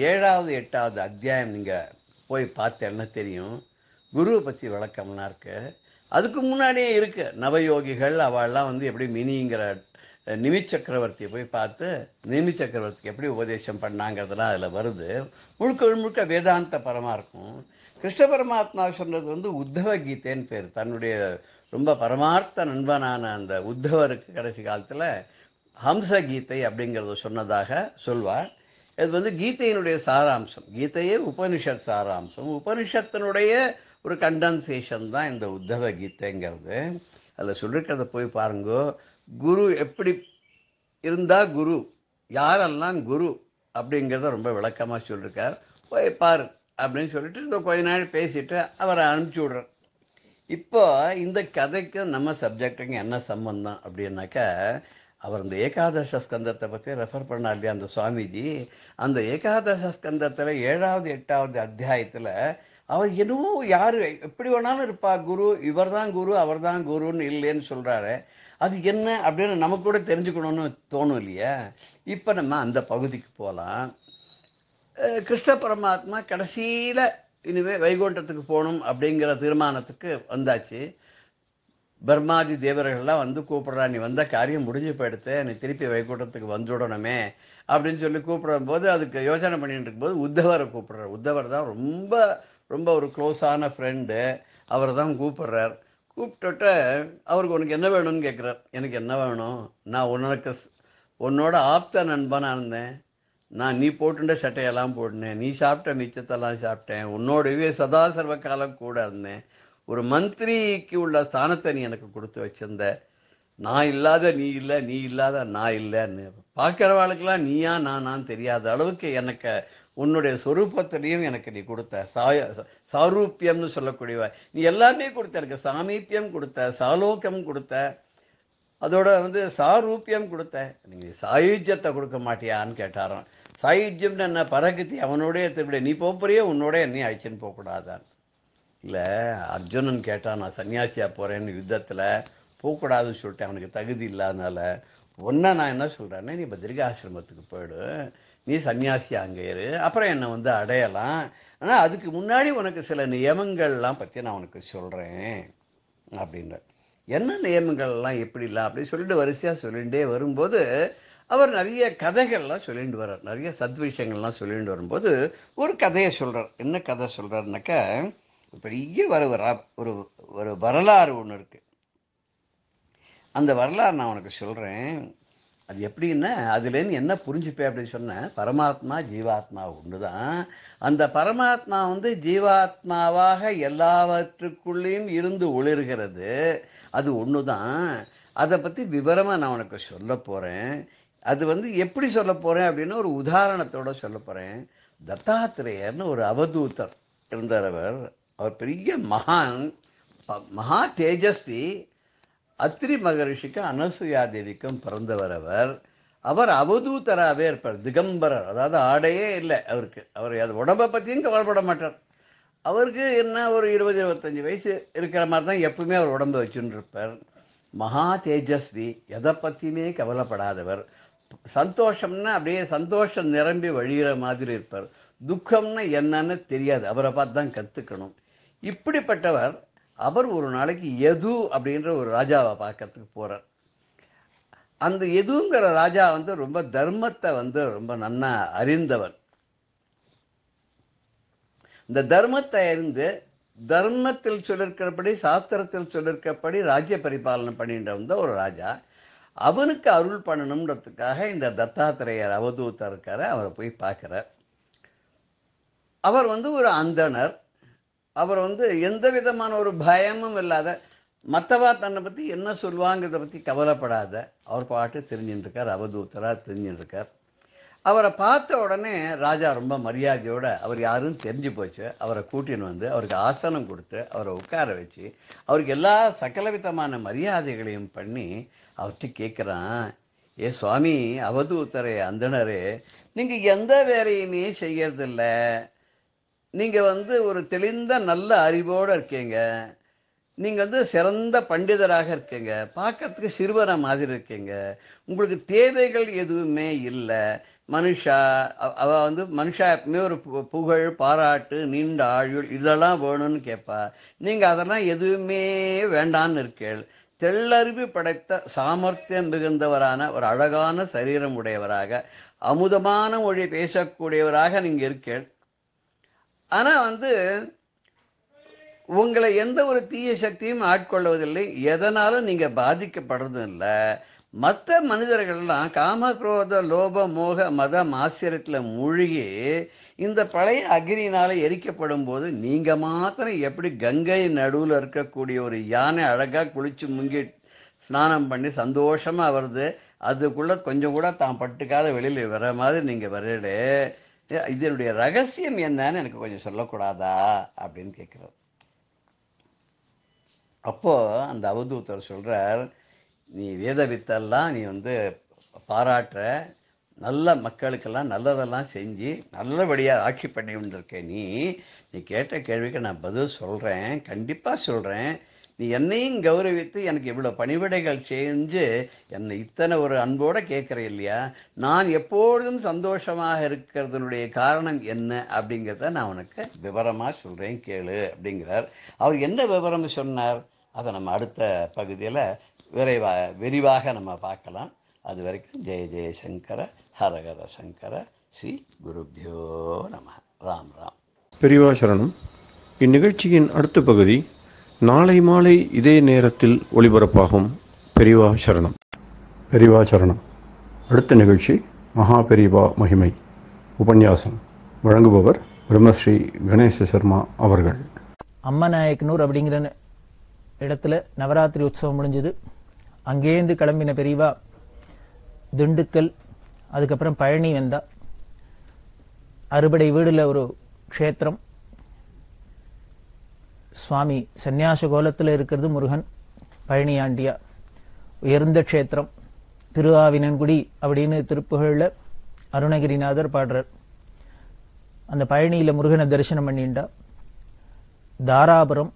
7வது 8வது அத்தியாயம் நீங்கள் போய் பார்த்தேன்னா தெரியும், குருவை பற்றி விளக்கம்னா இருக்கு. அதுக்கு முன்னாடியே இருக்கு, நவயோகிகள் அவள்லாம் எப்படி மினிங்கிற நிமி சக்கரவர்த்தியை போய் பார்த்து நிமி சக்கரவர்த்திக்கு எப்படி உபதேசம் பண்ணாங்கிறதுலாம் அதில் வருது. முழுக்க முழுக்க வேதாந்த பரமாக இருக்கும். கிருஷ்ண பரமாத்மா சொன்னது உத்தவ கீதைன்னு பேர். தன்னுடைய ரொம்ப பரமார்த்த நண்பனான அந்த உத்தவருக்கு கடைசி காலத்தில் ஹம்ச கீதை அப்படிங்கிறத சொன்னதாக சொல்வார். இது கீதையினுடைய சாராம்சம். கீதையே உபனிஷத் சாராம்சம். உபனிஷத்தினுடைய ஒரு கண்டன்சேஷன் தான் இந்த உத்தவ கீதைங்கிறது. அதில் சொல்லிருக்கிறத போய் பாருங்கோ. குரு எப்படி இருந்தால் குரு, யாரெல்லாம் குரு அப்படிங்கிறத ரொம்ப விளக்கமாக சொல்லியிருக்கார். போய் பாரு அப்படின்னு சொல்லிட்டு இந்த கொஞ்ச நாள் பேசிட்டு அவரை அனுப்பிச்சி விடுறார். இப்போ இந்த கதைக்கும் நம்ம சப்ஜெக்டுக்கும் என்ன சம்பந்தம் அப்படின்னாக்கா, அவர் இந்த ஏகாதச ஸ்கந்தத்தை பற்றி ரெஃபர் பண்ணார் இல்லையா அந்த சுவாமிஜி. அந்த ஏகாதச ஸ்கந்தத்தில் 7வது 8வது அத்தியாயத்தில் அவர் என்னவோ யார் எப்படி வேணாலும் இருப்பா குரு, இவர் தான் குரு அவர் தான் குருன்னு இல்லைன்னு சொல்கிறாரு. அது என்ன அப்படின்னு நமக்கு கூட தெரிஞ்சுக்கணும்னு தோணும் இல்லையா? இப்போ நம்ம அந்த பகுதிக்கு போகலாம். கிருஷ்ண பரமாத்மா கடைசியில் இனிமேல் வைகுண்டத்துக்கு போகணும் அப்படிங்கிற தீர்மானத்துக்கு வந்தாச்சு. பர்மாதி தேவர்கள்லாம் கூப்பிட்றா, நீ வந்த காரியம் முடிஞ்சு போயிடுத்து, நீ திருப்பி வைகுண்டத்துக்கு வந்துவிடணுமே அப்படின்னு சொல்லி கூப்பிடும் போது அதுக்கு யோசனை பண்ணிட்டு இருக்கும்போது உத்தவரை கூப்பிட்றார். உத்தவர் தான் ரொம்ப ரொம்ப ஒரு க்ளோஸான ஃப்ரெண்டு. அவரை தான் கூப்பிட்றார். கூப்பிட்டுட்டு அவருக்கு உனக்கு என்ன வேணும்னு கேட்குறார். எனக்கு என்ன வேணும், நான் உன்னோட ஆப்த நண்பனாக இருந்தேன், நான் நீ போட்டுட்ட சட்டையெல்லாம் போட்டினேன், நீ சாப்பிட்ட மிச்சத்தெல்லாம் சாப்பிட்டேன், உன்னோடவே சதா சர்வ காலம் கூட இருந்தேன், ஒரு மந்திரிக்கு உள்ள ஸ்தானத்தை நீ எனக்கு கொடுத்து வச்சிருந்த, நான் இல்லாத நீ இல்லை, நீ இல்லாத நான் இல்லைன்னு பார்க்குறவாளுக்கெல்லாம் நீயா நானான்னு தெரியாத அளவுக்கு எனக்கு உன்னுடைய சொரூபத்திலையும் எனக்கு நீ கொடுத்த சாரூப்பியம்னு சொல்லக்கூடியவ நீ எல்லாமே கொடுத்த. எனக்கு சாமீப்பியம் கொடுத்த, சாலோக்கியம் கொடுத்த, அதோட சாரூப்பியம் கொடுத்த, நீங்கள் சாயுஜ்யத்தை கொடுக்க மாட்டியான்னு கேட்டாராம். சாயுஜ்யம்னு என்ன, பரகதி அவனோடைய திருவிட நீ போறியே, உன்னோட என்னையும் அழிச்சுன்னு போகக்கூடாதான். இல்லை, அர்ஜுனன் கேட்டான், நான் சன்னியாசியாக போகிறேன்னு யுத்தத்தில் போகக்கூடாதுன்னு சொல்லிட்டேன், அவனுக்கு தகுதி இல்லாதனால. ஒன்றை நான் என்ன சொல்கிறேன்னா, நீ பத்ரிகாசிரமத்துக்கு போயிடு, நீ சன்னியாசி அங்கே இரு, அப்புறம் என்னை அடையலாம். ஆனால் அதுக்கு முன்னாடி உனக்கு சில நியமங்கள்லாம் பற்றி நான் உனக்கு சொல்கிறேன் அப்படின்ற. என்ன நியமங்கள்லாம் எப்படிலாம் அப்படின்னு சொல்லிட்டு வரிசையாக சொல்லிகிட்டே வரும்போது அவர் நிறைய கதைகள்லாம் சொல்லிட்டு வர்றார். நிறைய சத்விஷயங்கள்லாம் சொல்லிட்டு வரும்போது ஒரு கதையை சொல்கிறார். என்ன கதை சொல்கிறாருனாக்கா, பெரிய ஒரு ஒரு வரலாறு ஒன்று இருக்குது. அந்த வரலாறு நான் உனக்கு சொல்கிறேன். அது எப்படின்னா, அதுலேருந்து என்ன புரிஞ்சுப்பேன் அப்படின்னு சொன்னேன். பரமாத்மா ஜீவாத்மா ஒன்று தான். அந்த பரமாத்மா ஜீவாத்மாவாக எல்லாவற்றுக்குள்ளேயும் இருந்து ஒளிர்கிறது. அது ஒன்று தான். அதை பற்றி விவரமாக நான் உனக்கு சொல்ல போகிறேன். அது எப்படி சொல்ல போகிறேன் அப்படின்னா, ஒரு உதாரணத்தோடு சொல்ல போகிறேன். தத்தாத்திரேயர்னு ஒரு அவதூதர் இருந்தார். அவர் பெரிய மகா தேஜஸ்வி. அத்ரி மகரிஷிக்கு அனசூயாதேவிக்கும் பிறந்தவர். அவர் அவதூதராகவே இருப்பார். திகம்பரர், அதாவது ஆடையே இல்லை அவருக்கு. அவர் அது உடம்பை பற்றியும் கவலைப்பட மாட்டார். அவருக்கு என்ன ஒரு 20-25 வயசு இருக்கிற மாதிரி தான் எப்பவுமே அவர் உடம்பை வச்சுன்னு இருப்பார். மகா தேஜஸ்வி, எதை பற்றியுமே கவலைப்படாதவர். சந்தோஷம்னா அப்படியே சந்தோஷம் நிரம்பி வழிகிற மாதிரி இருப்பார். துக்கம்னா என்னன்னு தெரியாது, அவரை பார்த்து தான் கற்றுக்கணும். இப்படிப்பட்டவர் அவர் ஒரு நாளைக்கு யது அப்படின்ற ஒரு ராஜாவை பார்க்கறதுக்கு போகிறார். அந்த யதுங்கிற ராஜா ரொம்ப தர்மத்தை ரொம்ப நன்னா அறிந்தவர். இந்த தர்மத்தை அறிந்து தர்மத்தில் சொல்லிருக்கிறபடி சாஸ்திரத்தில் சொல்லிருக்கப்படி ராஜ்ய பரிபாலனை பண்ணிட்டு வந்த ஒரு ராஜா. அவனுக்கு அருள் பண்ணணுன்றதுக்காக இந்த தத்தாத்திரேயர் அவதூத்தர் இருக்கார, அவரை போய் பார்க்குறார். அவர் வந்து ஒரு அந்தணர். அவர் வந்து எந்த விதமான ஒரு பயமும் இல்லாத, மற்றவா தன்னை பற்றி என்ன சொல்லுவாங்கிறத பற்றி கவலைப்படாத அவர் பாட்டு தெரிஞ்சுட்டு இருக்கார், அவதூத்தராக தெரிஞ்சுட்டு இருக்கார். அவரை பார்த்த உடனே ராஜா ரொம்ப மரியாதையோட, அவர் யாருன்னு தெரிஞ்சு போச்சு, அவரை கூட்டின்னு வந்து அவருக்கு ஆசனம் கொடுத்து அவரை உட்கார வச்சு அவருக்கு எல்லா சகலவிதமான மரியாதைகளையும் பண்ணி அவர்கிட்ட கேட்குறான், ஏ சுவாமி அவதூத்தரே, அந்தணரே, நீங்கள் எந்த வேலையுமே செய்யறதில்ல, நீங்கள் வந்து ஒரு தெளிந்த நல்ல அறிவோடு இருக்கீங்க, நீங்கள் வந்து சிறந்த பண்டிதராக இருக்கீங்க, பார்க்கறதுக்கு சிறுவனை மாதிரி இருக்கீங்க, உங்களுக்கு தேவைகள் எதுவுமே இல்லை, மனுஷா அவ வந்து மனுஷா எப்பவுமே ஒரு புகழ் பாராட்டு நீண்ட ஆயுள் இதெல்லாம் வேணும்னு கேட்பா, நீங்கள் அதெல்லாம் எதுவுமே வேண்டான்னு இருக்கீள், தெள்ளறிவு படைத்த சாமர்த்தியம் மிகுந்தவரான ஒரு அழகான சரீரம் உடையவராக அமுதமான மொழி பேசக்கூடியவராக நீங்கள் இருக்கீள். ஆனால் வந்து உங்களை எந்த ஒரு தீய சக்தியும் ஆட்கொள்வதில்லை, எதனாலும் நீங்கள் பாதிக்கப்படுறதும் இல்லை. மற்ற மனிதர்கள்லாம் காம குரோத லோப மோக மத ஆச்சரியத்தில் மூழ்கி இந்த பழைய அக்னியினால் எரிக்கப்படும் போது நீங்கள் மாத்திரம் எப்படி கங்கை நடுவில் இருக்கக்கூடிய ஒரு யானை அழகாக குளித்து முங்கி ஸ்நானம் பண்ணி சந்தோஷமாக வருது, அதுக்குள்ளே கொஞ்சம் கூட தான் பட்டுக்காத வெளியில் வர மாதிரி நீங்கள் வரலே, இதனுடைய ரகசியம் என்னன்னு எனக்கு கொஞ்சம் சொல்லக்கூடாதா அப்படின்னு கேட்குறார். அப்போது அந்த அவதூத்தர் சொல்கிறார், நீ வேத வித்தெல்லாம் நீ வந்து பாராட்டுற, நல்ல மக்களுக்கெல்லாம் நல்லதெல்லாம் செஞ்சு நல்லபடியாக ஆட்சி பண்ணி கொண்டிருக்க, நீ கேட்ட கேள்விக்கு நான் பதில் சொல்கிறேன், கண்டிப்பாக சொல்கிறேன். நீ என்னையும் கௌரவித்து எனக்கு இவ்வளோ பணிவிடைகள் செஞ்சு என்னை இத்தனை ஒரு அன்போடு கேட்குற இல்லையா, நான் எப்பொழுதும் சந்தோஷமாக இருக்கிறதுனுடைய காரணம் என்ன அப்படிங்கிறத நான் உனக்கு விவரமாக சொல்கிறேன் கேளு அப்படிங்கிறார். அவர் என்ன விவரம் சொன்னார் அதை நம்ம அடுத்த பகுதியில் விரிவாக நம்ம பார்க்கலாம். அது வரைக்கும் ஜெய ஜெயசங்கர ஹரஹர சங்கர ஸ்ரீ குருப்யோ நம. ராம் ராம். பெரியவா சரணம். இந்நிகழ்ச்சியின் அடுத்த பகுதி நாளை மாலை இதே நேரத்தில் ஒளிபரப்பாகும். பெரியவா சரணம். பெரியவா சரணம். அடுத்த நிகழ்ச்சி மகா பெரியவா மகிமை உபன்யாசம். வழங்குபவர் பிரம்மஸ்ரீ கணேச சர்மா அவர்கள். அம்மநாயக்கனூர் அப்படிங்கிற இடத்துல நவராத்திரி உற்சவம் முடிஞ்சது. அங்கேருந்து கிளம்பின பெரியவா திண்டுக்கல், அதுக்கப்புறம் பழனி வந்தா. அறுபடை வீடுல ஒரு க்ஷேத்திரம், சுவாமி சந்நியாச கோலத்தில் இருக்கிறது முருகன், பழனி ஆண்டியா. உயர்ந்த க்ஷேத்திரம் திருஆவினன்குடி அப்படின்னு திருப்புகழில் அருணகிரிநாதர் பாடுறார். அந்த பழனியில் முருகனை தரிசனம் பண்ணிண்டா. தாராபுரம்,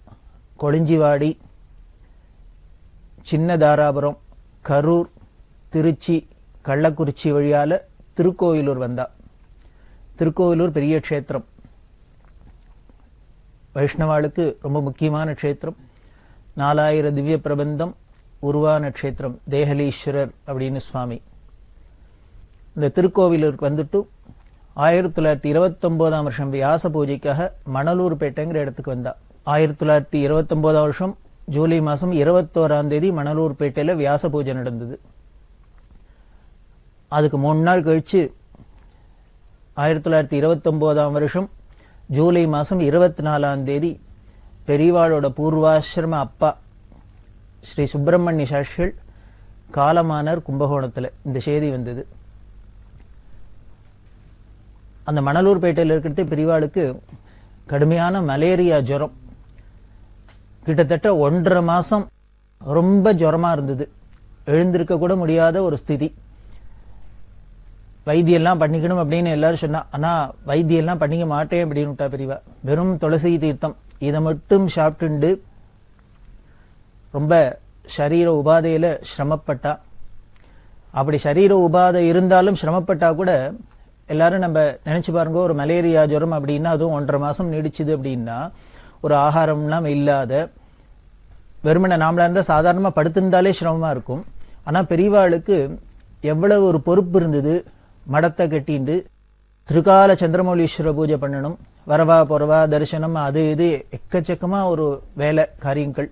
கொளிஞ்சிவாடி, சின்ன தாராபுரம், கரூர், திருச்சி, கள்ளக்குறிச்சி வழியால திருக்கோயிலூர் வந்தா. திருக்கோயிலூர் பெரிய க்ஷேத்திரம், வைஷ்ணவாளுக்கு ரொம்ப முக்கியமான க்ஷேத்திரம். 4000 திவ்ய பிரபந்தம் உருவான க்ஷேத்திரம், தேகலீஸ்வரர் அப்படின்னு சுவாமி. இந்த திருக்கோவிலூருக்கு வந்துட்டு 1929 வருஷம் வியாச பூஜைக்காக மணலூர்பேட்டைங்கிற இடத்துக்கு வந்தா. 1929 வருஷம் ஜூலை மாதம் 21ஆம் தேதி மணலூர்பேட்டையில் வியாச பூஜை நடந்தது. அதுக்கு 3 நாள் கழிச்சு 1929 வருஷம் ஜூலை மாதம் 24ஆம் தேதி பெரியவாளோட பூர்வாசிரம அப்பா ஸ்ரீ சுப்பிரமணிய சாஸ்திரிகள் காலமானார் கும்பகோணத்தில். இந்த செய்தி வந்தது. அந்த மணலூர்பேட்டையில் இருக்கிறது பெரியவாளுக்கு கடுமையான மலேரியா ஜுரம். கிட்டத்தட்ட 1.5 மாதம் ரொம்ப ஜுரமா இருந்தது. எழுந்திருக்க கூட முடியாத ஒரு ஸ்திதி. வைத்தியெல்லாம் பண்ணிக்கணும் அப்படின்னு எல்லாரும் சொன்னா, ஆனா வைத்தியெல்லாம் பண்ணிக்க மாட்டேன் அப்படின்னு விட்டா பெரியவா. வெறும் துளசி தீர்த்தம் இதை மட்டும் சாப்பிட்டுண்டு ரொம்ப சரீர உபாதையில சிரமப்பட்டா. அப்படி சரீர உபாதை இருந்தாலும் சிரமப்பட்டா கூட எல்லாரும் நம்ம நினைச்சு பாருங்க, ஒரு மலேரியா ஜுரம் அப்படின்னா அதுவும் 1.5 மாதம் நீடிச்சுது அப்படின்னா, ஒரு ஆகாரம்லாம் இல்லாத வெறுமனை நாமளா இருந்தால் சாதாரணமாக படுத்திருந்தாலே சிரமமாக இருக்கும். ஆனால் பெரியவாளுக்கு எவ்வளவு ஒரு பொறுப்பு இருந்தது. மடத்தை கட்டிண்டு திருக்கால சந்திரமௌலீஸ்வர பூஜை பண்ணணும், வரவா பொறவா தரிசனம், அது இது எக்கச்சக்கமாக ஒரு வேலை காரியங்கள்.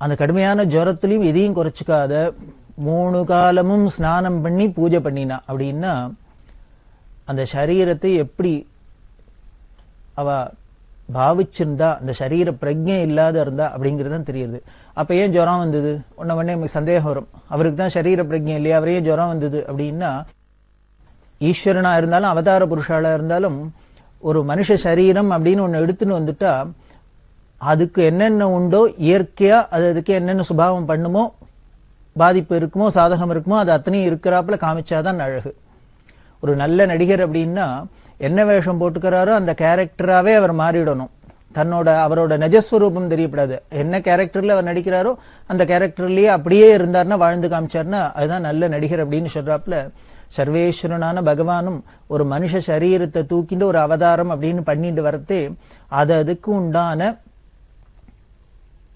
அந்த கடுமையான ஜுரத்திலையும் எதையும் குறைச்சிக்காத 3 காலமும் ஸ்நானம் பண்ணி பூஜை பண்ணினா அப்படின்னா அந்த சரீரத்தை எப்படி அவ பாவிச்சிருந்தா, அந்த சரீர பிரஜை இல்லாத இருந்தா அப்படிங்கிறது தெரியுது. அப்ப ஏன் ஜுரம் வந்தது? உடனே நமக்கு சந்தேகம் வரும், அவருக்கு தான் சரீர பிரஜை இல்லையா, அவரே ஜுரம் வந்தது அப்படின்னா, ஈஸ்வரனா இருந்தாலும் அவதார புருஷாலா இருந்தாலும் ஒரு மனுஷ சரீரம் அப்படின்னு ஒண்ணு எடுத்துன்னு வந்துட்டா அதுக்கு என்னென்ன உண்டோ இயற்கையா அதுக்கு என்னென்ன சுபாவம் பண்ணுமோ, பாதிப்பு இருக்குமோ, சாதகம் இருக்குமோ, அது அத்தனையும் இருக்கிறாப்புல காமிச்சாதான் அழகு. ஒரு நல்ல நடிகர் அப்படின்னா என்ன வேஷம் போட்டுக்கிறாரோ அந்த கேரக்டராவே அவர் மாறிடணும். அவரோட நிஜஸ்வரூபம் தெரியப்படாது. என்ன கேரக்டர்ல அவர் நடிக்கிறாரோ அந்த கேரக்டர்லயே அப்படியே இருந்தார்னா, வாழ்ந்து காமிச்சார்னா அதுதான் நல்ல நடிகர் அப்படின்னு சொல்றாப்புல, சர்வேஸ்வரனான பகவானும் ஒரு மனுஷ சரீரத்தை தூக்கிட்டு ஒரு அவதாரம் அப்படின்னு பண்ணிட்டு வரத்தே அதுக்கு உண்டான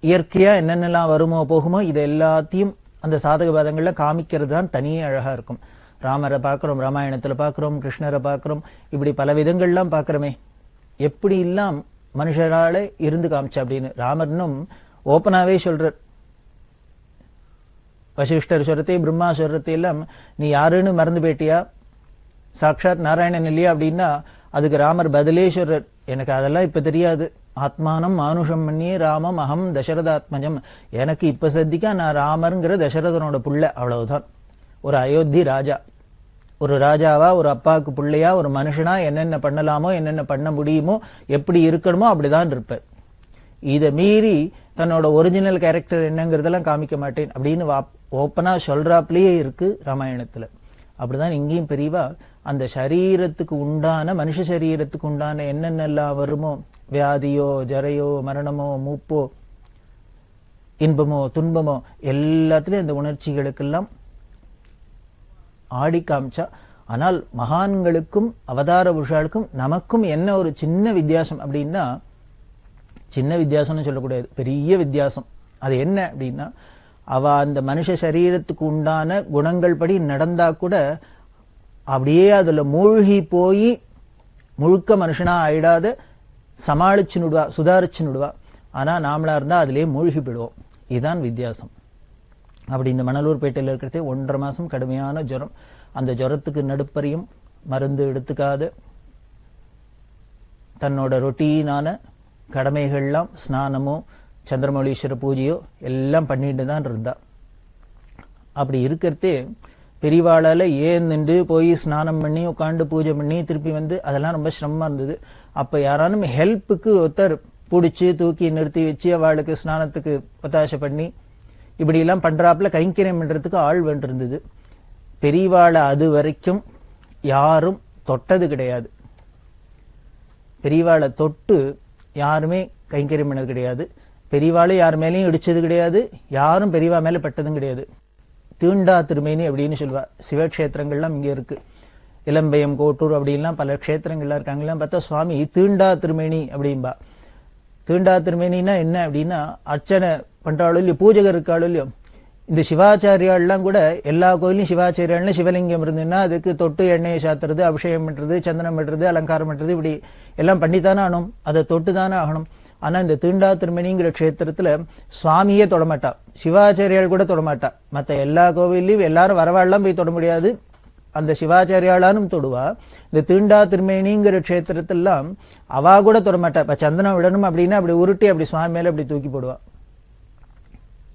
இயற்கையா என்னென்னலாம் வருமோ போகுமோ இது எல்லாத்தையும் அந்த சாதக பாதங்கள்ல காமிக்கிறது தான் தனியே அழகா இருக்கும். ராமரை பார்க்கிறோம், ராமாயணத்துல பார்க்கிறோம், கிருஷ்ணரை பார்க்கிறோம், இப்படி பல விதங்கள்லாம் பார்க்கிறோமே, எப்படி எல்லாம் மனுஷரால இருந்து காமிச்சா அப்படின்னு ராமர்னும் ஓப்பனாவே சொல்றார். வசிஷ்டர் சொல்றதே, பிரம்மா சொல்றதே எல்லாம் நீ யாருன்னு மறந்து போயிட்டியா, சாட்சாத் நாராயணன் இல்லையா அப்படின்னா அதுக்கு ராமர் பதிலே சொல்றார், எனக்கு அதெல்லாம் இப்ப தெரியாது, ஆத்மானம் மானுஷம் பண்ணியே ராமம் அகம் தசரதாத்மஜம், எனக்கு இப்ப சத்திக்கா நான் ராமருங்கிற தசரதனோட புள்ள, அவ்வளவுதான். ஒரு அயோத்தி ராஜா, ஒரு ராஜாவா, ஒரு அப்பாவுக்கு பிள்ளையா, ஒரு மனுஷனா என்னென்ன பண்ணலாமோ, என்னென்ன பண்ண முடியுமோ, எப்படி இருக்கணுமோ அப்படிதான் இருப்பேன். இதை மீறி தன்னோட ஒரிஜினல் கேரக்டர் என்னங்கிறதெல்லாம் காமிக்க மாட்டேன் அப்படின்னு ஓப்பனா சொல்றாப்லயே இருக்கு ராமாயணத்துல. அப்படிதான் இங்கேயும் பெரியவா அந்த சரீரத்துக்கு உண்டான, மனுஷ சரீரத்துக்கு உண்டான என்னென்னலாம் வருமோ, வியாதியோ ஜரையோ மரணமோ மூப்போ இன்பமோ துன்பமோ எல்லாத்திலையும் அந்த உணர்ச்சிகளுக்கெல்லாம் ஆடி காமிச்சா. ஆனால் மகான்களுக்கும் அவதார புருஷாளுக்கும் நமக்கும் என்ன ஒரு சின்ன வித்தியாசம் அப்படின்னா, சின்ன வித்தியாசம்னு சொல்லக்கூடாது, பெரிய வித்தியாசம். அது என்ன அப்படின்னா, அவ அந்த மனுஷ சரீரத்துக்கு உண்டான குணங்கள் படி நடந்தா கூட அப்படியே அதுல மூழ்கி போய் முழுக்க மனுஷனா ஆயிடாத சமாளிச்சுடுவா, சுதாரிச்சுடுவா. ஆனா நாமளா இருந்தா அதுலயே மூழ்கி போயிடுவோம். இதுதான் வித்தியாசம். அப்படி இந்த மணலூர்பேட்டையில் இருக்கிறதே 1.5 மாசம் கடுமையான ஜுரம். அந்த ஜுரத்துக்கு நடுப்பறியும் மருந்து எடுத்துக்காத தன்னோட ரொட்டீனான கடமைகள்லாம், ஸ்நானமோ சந்திரமௌலீஸ்வர பூஜையோ எல்லாம் பண்ணிட்டு தான் இருந்தா. அப்படி இருக்கிறதே பெரியவாளால நின்று போய் ஸ்நானம் பண்ணி உட்காந்து பூஜை பண்ணி திருப்பி வந்து அதெல்லாம் ரொம்ப சிரமமா இருந்தது. அப்ப யாரானும் ஹெல்ப்புக்கு ஒருத்தர் பிடிச்சி தூக்கி நிறுத்தி வச்சு அவளுக்கு ஸ்நானத்துக்கு ஒத்தாசை பண்ணி இப்படி எல்லாம் பண்றாப்புல கைங்கரியம் பண்றதுக்கு ஆள் வேண்டியிருந்தது. பெரியவாளை அது வரைக்கும் யாரும் தொட்டது கிடையாது. பெரியவாளை தொட்டு யாருமே கைங்கரியம் பண்ணது கிடையாது. பெரியவாளை யார் மேலேயும் இடிச்சது கிடையாது. யாரும் பெரியவா மேல பட்டதும் கிடையாது. தீண்டா திருமேனி அப்படின்னு சொல்லுவா. சிவக்ஷேத்திரங்கள்லாம் இங்க இருக்கு, இளம்பயம் கோட்டூர் அப்படின்லாம் பல க்ஷேத்திரங்கள்லாம் இருக்காங்கலாம். பார்த்தா சுவாமி தீண்டா திருமேனி அப்படின்பா. தீண்டா திருமேனின்னா என்ன அப்படின்னா, அர்ச்சனை பண்றாளோ இல்லையோ, பூஜகர் இருக்காளோ இல்லையோ, இந்த சிவாச்சாரியாள்லாம் கூட எல்லா கோயிலையும் சிவாச்சாரியாள்னு சிவலிங்கம் இருந்ததுன்னா அதுக்கு தொட்டு எண்ணெயை சாத்துறது, அபிஷேகம் பண்றது, சந்தனம் பண்றது, அலங்காரம் பண்றது, இப்படி எல்லாம் பண்ணித்தானே ஆகணும், அதை தொட்டு தானே ஆகணும். ஆனா இந்த தீண்டா திருமணிங்கிற க்ஷேத்திரத்துல சுவாமியே தொடமாட்டா, சிவாச்சாரியால் கூட தொடமாட்டா. மற்ற எல்லா கோவிலையும் எல்லாரும் வரவாள்லாம் போய் தொட முடியாது, அந்த சிவாச்சாரியாளானும் தொடுவா. இந்த தீண்டா திருமேனிங்கிற க்ஷேத்திரத்தெல்லாம் அவா கூட தொடமாட்டா. இப்ப சந்தனம் விடணும் அப்படின்னா அப்படி உருட்டி அப்படி சுவாமி மேல அப்படி தூக்கி போடுவா.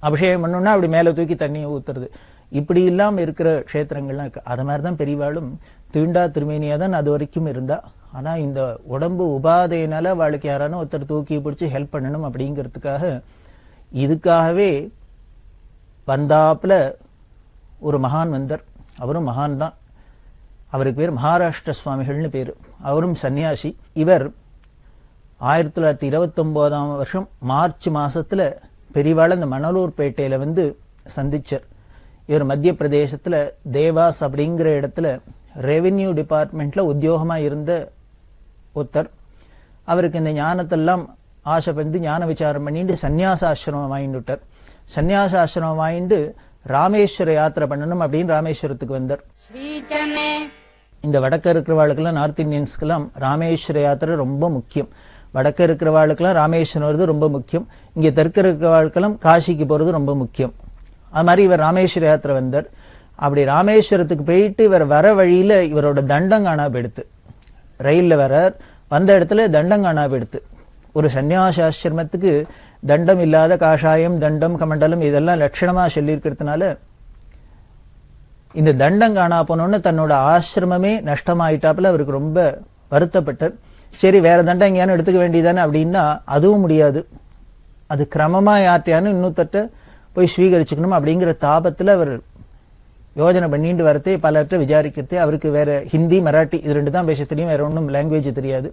அபிஷேகம் பண்ணணும்னா அப்படி மேல தூக்கி தண்ணியை ஊத்துறது. இப்படி இல்லாம இருக்கிற க்ஷேத்திரங்கள்லாம் இருக்கு. அது மாதிரிதான் பெரியவாளும் தீண்டா திருமேனியா தான் அது வரைக்கும் இருந்தா. ஆனா இந்த உடம்பு உபாதையினால அவளுக்கு யாரானும் ஒருத்தர் தூக்கி பிடிச்சி ஹெல்ப் பண்ணணும் அப்படிங்கிறதுக்காக இதுக்காகவே வந்தாப்புல ஒரு மகான் வந்தார். அவரும் மகான் தான். அவருக்கு பேர் மகாராஷ்டிர சுவாமிகள்னு பேரு. அவரும் சன்னியாசி. இவர் 1929ஆம் வருஷம் மார்ச் மாசத்துல பெரியவாள் அந்த மணலூர்பேட்டையில வந்து சந்திச்சார். இவர் மத்திய பிரதேசத்துல தேவாஸ் அப்படிங்கிற இடத்துல ரெவென்யூ டிபார்ட்மெண்ட்ல உத்தியோகமா இருந்த ஒருத்தர். அவருக்கு இந்த ஞானத்தெல்லாம் ஆசைப்பட்டு ஞான விசாரம் பண்ணிட்டு சன்னியாசாசிரமம் வாங்கிட்டுட்டார். சன்னியாசாசிரமம் வாங்கிட்டு ராமேஸ்வர யாத்திரை பண்ணணும் அப்படின்னு ராமேஸ்வரத்துக்கு வந்தார். இந்த வடக்க இருக்கிறவாளுக்கெல்லாம், நார்த் இந்தியன்ஸ்க்கெல்லாம் ராமேஸ்வர யாத்திரை ரொம்ப முக்கியம். வடக்க இருக்கிறவாளுக்கெல்லாம் ராமேஸ்வரம் வருது ரொம்ப முக்கியம். இங்க தெற்க இருக்கிறவாளுக்கெல்லாம் காசிக்கு போறது ரொம்ப முக்கியம். அது மாதிரி இவர் ராமேஸ்வர யாத்திரை வந்தார். அப்படி ராமேஸ்வரத்துக்கு போயிட்டு இவர் வர வழியில இவரோட தண்டம் காணா போயிடுத்து. ரயில்ல வந்த இடத்துல தண்டம் காணா போயிடுத்து. ஒரு சன்னியாசாசிரமத்துக்கு தண்டம் இல்லாத காஷாயம், தண்டம், கமண்டலம் இதெல்லாம் லட்சணமா சொல்லியிருக்கிறதுனால இந்த தண்டம் காணா போனோன்னு தன்னோட ஆசிரமமே நஷ்டமாயிட்டாப்புல அவருக்கு ரொம்ப வருத்தப்பட்டார். சரி, வேற தண்டம் எங்கேயானு எடுத்துக்க வேண்டியதானே அப்படின்னா அதுவும் முடியாது. அது கிரமமா யார்ட்டையானு இன்னொருத்தட்ட போய் ஸ்வீகரிச்சுக்கணும் அப்படிங்கிற தாபத்துல அவர் யோஜனை பண்ணிட்டு வரத்தே பலர்கிட்ட விசாரிக்கிறதே. அவருக்கு வேற ஹிந்தி, மராட்டி இது 2 தான் பேச தெரியும், வேற ஒன்றும் லாங்குவேஜ் தெரியாது.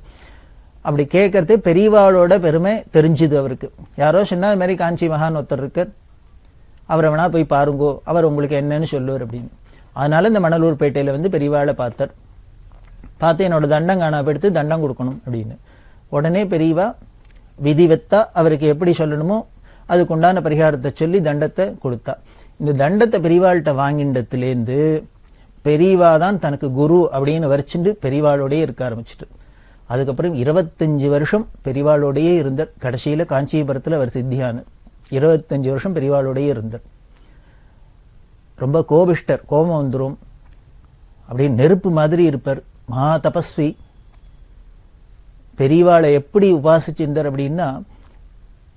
அப்படி கேட்கறதே பெரியவாளோட பெருமை தெரிஞ்சுது அவருக்கு. யாரோ சொன்னா அது மாதிரி காஞ்சி மகான் ஒருத்தர் இருக்கார், அவரை வேணா போய் பாருங்கோ, அவர் உங்களுக்கு என்னன்னு சொல்லுவார் அப்படின்னு. அதனால இந்த மணலூர்பேட்டையில பெரியவாளை பார்த்து என்னோட தண்டம் காணா போயிடுத்து, தண்டம் கொடுக்கணும் அப்படின்னு. உடனே பெரியவா விதிவத்தா அவருக்கு எப்படி சொல்லணுமோ அதுக்குண்டான பரிகாரத்தை சொல்லி தண்டத்தை கொடுத்தா. இந்த தண்டத்தை பெரியவாள்கிட்ட வாங்கிண்டத்திலேருந்து பெரியவா தான் தனக்கு குரு அப்படின்னு வரிச்சுட்டு பெரியவாளோடயே இருக்க ஆரம்பிச்சுட்டு அதுக்கப்புறம் 25 வருஷம் பெரியவாளோடயே இருந்தார். கடைசியில காஞ்சிபுரத்துல அவர் சித்தியான 25 வருஷம் பெரியவாளோடயே இருந்தார். ரொம்ப கோபிஷ்டர், கோபம் வந்துரும், அப்படியே நெருப்பு மாதிரி இருப்பார், மகா தபஸ்வி. பெரியவாளை எப்படி உபாசிச்சிருந்தார் அப்படின்னா,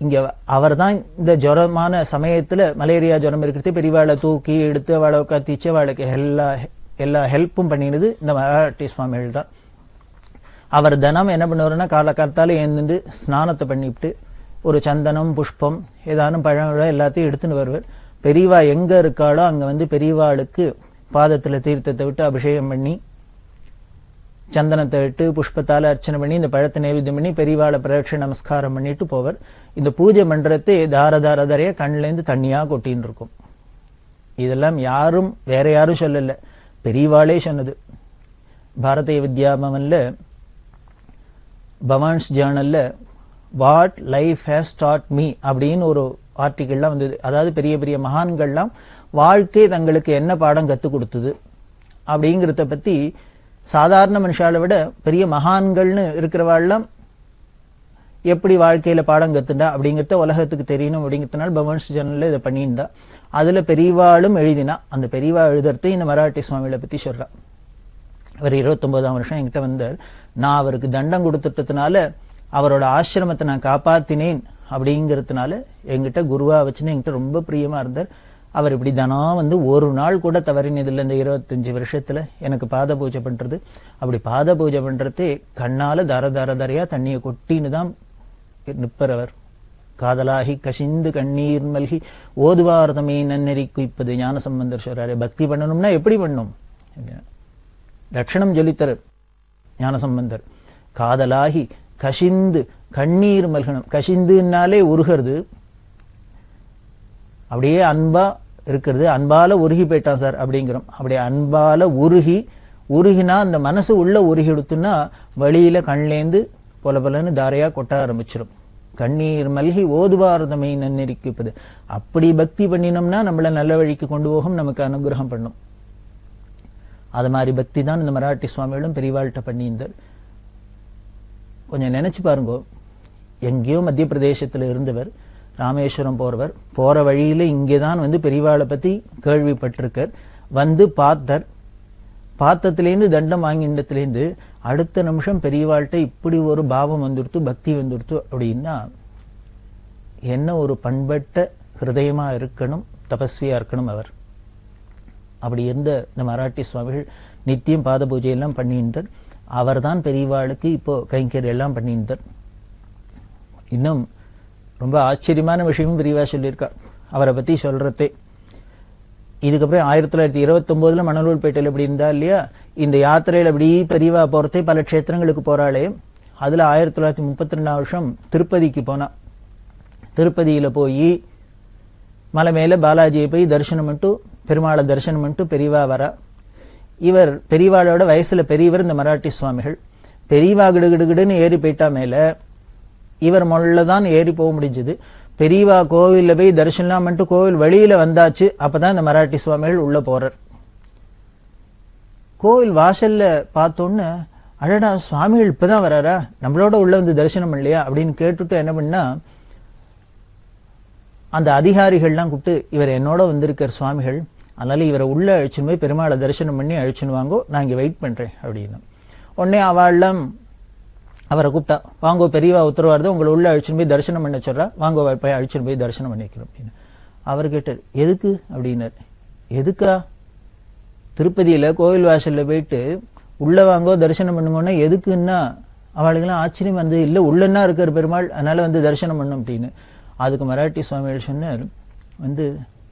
இங்க அவர் தான் இந்த ஜுரமான சமயத்துல மலேரியா ஜுரம் இருக்கிறது பெரியவாளை தூக்கி எடுத்து அவளை கத்திச்சு அவளுக்கு எல்லா ஹெல்ப்பும் பண்ணினது இந்த மராட்டி சுவாமிகள் தான். அவர் தினம் என்ன பண்ணுவாருன்னா காலத்தால ஏந்துட்டு ஸ்நானத்தை பண்ணிவிட்டு ஒரு சந்தனம், புஷ்பம், ஏதானும் பழம் எல்லாத்தையும் எடுத்துன்னு வருவார். பெரியவா எங்க இருக்காளோ அங்க பெரியவாளுக்கு பாதத்துல தீர்த்தத்தை விட்டு அபிஷேகம் பண்ணி சந்தனத்தை விட்டு புஷ்பத்தால அர்ச்சனை பண்ணி இந்த பழத்தை நைவேத்தியம் பண்ணி பெரியவாளை பிரதட்சண நமஸ்காரம் பண்ணிட்டு போவர். இந்த பூஜை மன்றத்தை தாரதாரதாரையா கண்ணுல இருந்து தண்ணியா கொட்டின்னு இருக்கும். இதெல்லாம் யாரும் வேற யாரும் சொல்லல, பெரியவாளே சொன்னது. பாரதிய வித்யாபவன்ல பவான்ஸ் ஜேர்னல்ல what life has taught me அப்படின்னு ஒரு ஆர்டிகிள்லாம் வந்தது. அதாவது பெரிய பெரிய மகான்கள்லாம் வாழ்க்கை தங்களுக்கு என்ன பாடம் கற்றுக் கொடுத்தது அப்படிங்கிறத பத்தி சாதாரண மனுஷாலை விட பெரிய மகான்கள்னு இருக்கிறவாள்லாம் எப்படி வாழ்க்கையில பாடம் கத்துண்டா அப்படிங்கிறத உலகத்துக்கு தெரியணும் அப்படிங்கிறதுனால பவன்ஸ் ஜேர்னல்ல இதை பண்ணியிருந்தா. அதுல பெரியவாளும் எழுதினா. அந்த பெரியவா எழுதுறதை இந்த மராட்டி சுவாமிகளை பத்தி சொல்றா. அவர் 29ஆம் வருஷம் என்கிட்ட வந்தார். நான் அவருக்கு தண்டம் கொடுத்துட்டதுனால அவரோட ஆசிரமத்தை நான் காப்பாத்தினேன் அப்படிங்கிறதுனால என்கிட்ட குருவா வச்சுன்னு என்கிட்ட ரொம்ப பிரியமா இருந்தார். அவர் இப்படி தினம் ஒரு நாள் கூட தவறினதில்லை இந்த 25 வருஷத்துல எனக்கு பாத பூஜை பண்றது. அப்படி பாத பூஜை பண்றதே கண்ணால தாரதாரதாரையா தண்ணியை கொட்டின்னு தான் நிற்பவர். காதலாகி கசிந்து கண்ணீர் மல்கி ஓதுவார்த்தமே நன்னெறி குய்ப்பது ஞானசம்பந்தர் சொல்றாரு. பக்தி பண்ணணும்னா எப்படி பண்ணும் லட்சணம் சொல்லித்தர் ஞானசம்பந்தர். காதலாகி கசிந்து கண்ணீர் மல்கணும். கசிந்துனாலே உருகிறது, அப்படியே அன்பா இருக்கிறது. அன்பால உருகி போயிட்டான் சார் அப்படிங்கிறோம். அப்படியே அன்பால உருகினா அந்த மனசு உள்ள உருகி எடுத்துன்னா வழியில கண்லேந்து பொல பொலன்னு தாரையா கொட்ட ஆரம்பிச்சிடும். கண்ணீர் மல்கி ஓதுவாரதமை நன்னெறிக்குப்பது. அப்படி பக்தி பண்ணினோம்னா நம்மள நல்ல வழிக்கு கொண்டு போகும், நமக்கு அனுகிரகம் பண்ணும். அது மாதிரி பக்தி தான் இந்த மராட்டி சுவாமிகளும் பெரியவாள்கிட்ட பண்ணியிருந்தார். கொஞ்சம் நினைச்சு பாருங்க, எங்கேயோ மத்திய பிரதேசத்துல இருந்தவர் ராமேஸ்வரம் போறவர், போற வழியில இங்கேதான் பெரியவாளை பத்தி கேள்விப்பட்டிருக்கார். பார்த்தார். பார்த்தத்திலேருந்து தண்டம் வாங்கிண்டத்திலேருந்து அடுத்த நிமிஷம் பெரியவாள்கிட்ட இப்படி ஒரு பாவம் வந்துடுத்து, பக்தி வந்துடுத்து அப்படின்னா என்ன ஒரு பண்பட்ட ஹிருதயமா இருக்கணும், தபஸ்வியா இருக்கணும் அவர். அப்படி இருந்த இந்த மராட்டி சுவாமிகள் நித்தியம் பாத பூஜையெல்லாம் பண்ணியிருந்தார். அவர் தான் பெரியவாளுக்கு இப்போ கைங்கரியம் எல்லாம் பண்ணியிருந்தார். இன்னும் ரொம்ப ஆச்சரியமான விஷயமும் பெரியவா சொல்லியிருக்கார் அவரை பத்தி சொல்றதே. இதுக்கப்புறம் 1929 மணலூர்பேட்டையில் இப்படி இருந்தா இல்லையா, இந்த யாத்திரையில் அப்படி பெரியவா போறதே பல க்ஷேத்திரங்களுக்கு போறாளே. அதுல 1932 வருஷம் திருப்பதிக்கு போனா. திருப்பதியில போய் மலை மேல பாலாஜியை போய் தரிசனம் பண்ணிட்டு பெருமாளை தரிசனம் பண்ணிட்டு பெரியவா வரா. இவர் பெரியவாளோட வயசுல பெரியவர் இந்த மராட்டி சுவாமிகள். பெரியவா கிடுகிடுகிடுன்னு ஏறி போயிட்டா மேல, இவர் முதல்லதான் ஏறி போக முடிஞ்சது. பெரியவா கோவில்ல போய் தரிசனம் பண்ணிட்டு கோவில் வெளியில வந்தாச்சு. அப்பதான் இந்த மராட்டி சுவாமிகள் உள்ள போறார். கோவில் வாசல்ல பார்த்தோன்னு, அடடா சுவாமிகள் இப்பதான் வர்றாரா, நம்மளோட உள்ள தரிசனம் பண்ணலையா அப்படின்னு கேட்டுட்டு என்ன பண்ணா, அந்த அதிகாரிகள்லாம் கூப்பிட்டு, இவர் என்னோட வந்திருக்கார் சுவாமிகள், அதனால இவரை உள்ள அழிச்சுன்னு போய் பெருமாளை தரிசனம் பண்ணி அழிச்சுன்னு வாங்கோ, நான் இங்கே வெயிட் பண்ணுறேன் அப்படின்னு. உடனே அவள்லாம் அவரை கூப்பிட்டா, வாங்கோ பெரியவா உத்தரவாருது, உங்களை உள்ள அழிச்சுன்னு போய் தரிசனம் பண்ண சொல்றா, வாங்கோ போய் அழிச்சுன்னு போய் தரிசனம் பண்ணிக்கிறோம் அப்படின்னு. அவர் கேட்டார், எதுக்கு அப்படின்னார். எதுக்கா? திருப்பதியில் கோவில் வாசலில் போயிட்டு உள்ளே வாங்கோ தரிசனம் பண்ணுங்கன்னா எதுக்குன்னா அவளுக்கெல்லாம் ஆச்சரியம் வந்து, இல்லை உள்ளன்னா இருக்கிற பெருமாள், அதனால வந்து தரிசனம் பண்ணும் அப்படின்னு. அதுக்கு மராட்டி சுவாமிகள் சொன்னார், வந்து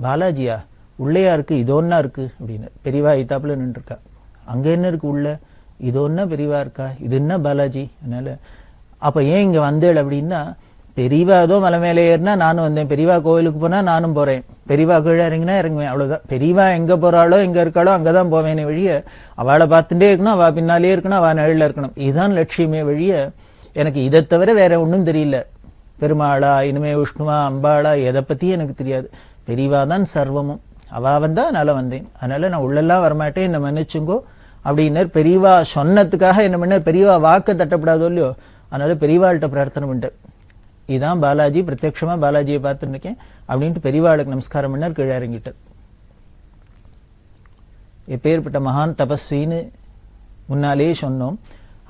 பாலாஜியா உள்ளையா இருக்கு, இதோன்னா இருக்கு அப்படின்னு. பெரியவா இத்தாப்புல நின்றுருக்கா, அங்கே என்ன இருக்கு உள்ள, இதோன்னா பெரியவா இருக்கா, இது என்ன பாலாஜி, அதனால அப்போ ஏன் இங்கே வந்தேள் அப்படின்னா, பெரியவா ஏதோ மலை மேலே ஏறினா நானும் வந்தேன், பெரியவா கோவிலுக்கு போனால் நானும் போகிறேன், பெரியவா கீழே இறங்கினா இறங்குவேன், அவ்வளோதான். பெரியவா எங்கே போகிறாளோ எங்கே இருக்காளோ அங்கே தான் போவேனே வழிய அவளை பார்த்துட்டே இருக்கணும், அவள் பின்னாலே இருக்கணும், அவள் நிழலில் இருக்கணும், இதுதான் லட்சியமே வழிய எனக்கு இதை தவிர வேற ஒன்றும் தெரியல. பெருமாளா இனிமே விஷ்ணுவா அம்பாளா எதை பற்றி எனக்கு தெரியாது, பெரியவா தான் சர்வமும், அவள் வந்தா அதனால் வந்தேன், அதனால் நான் உள்ளெல்லாம் வரமாட்டேன், என்னை மன்னிச்சுங்கோ அப்படின்னர். பெரியவா சொன்னதுக்காக என்ன பண்ணார், பெரியவா வாக்கு தட்டப்படாதோ இல்லையோ, அதனால பெரியவாள்கிட்ட பிரார்த்தனை பண்ணிட்டார், இதான் பாலாஜி, பிரத்யட்சமா பாலாஜியை பார்த்துட்டு இருக்கேன் அப்படின்ட்டு பெரியவாளுக்கு நமஸ்காரம் பண்ணார், கீழே இறங்கிட்டார். எப்பேற்பட்ட மகான் தபஸ்வின்னு முன்னாலே சொன்னோம்.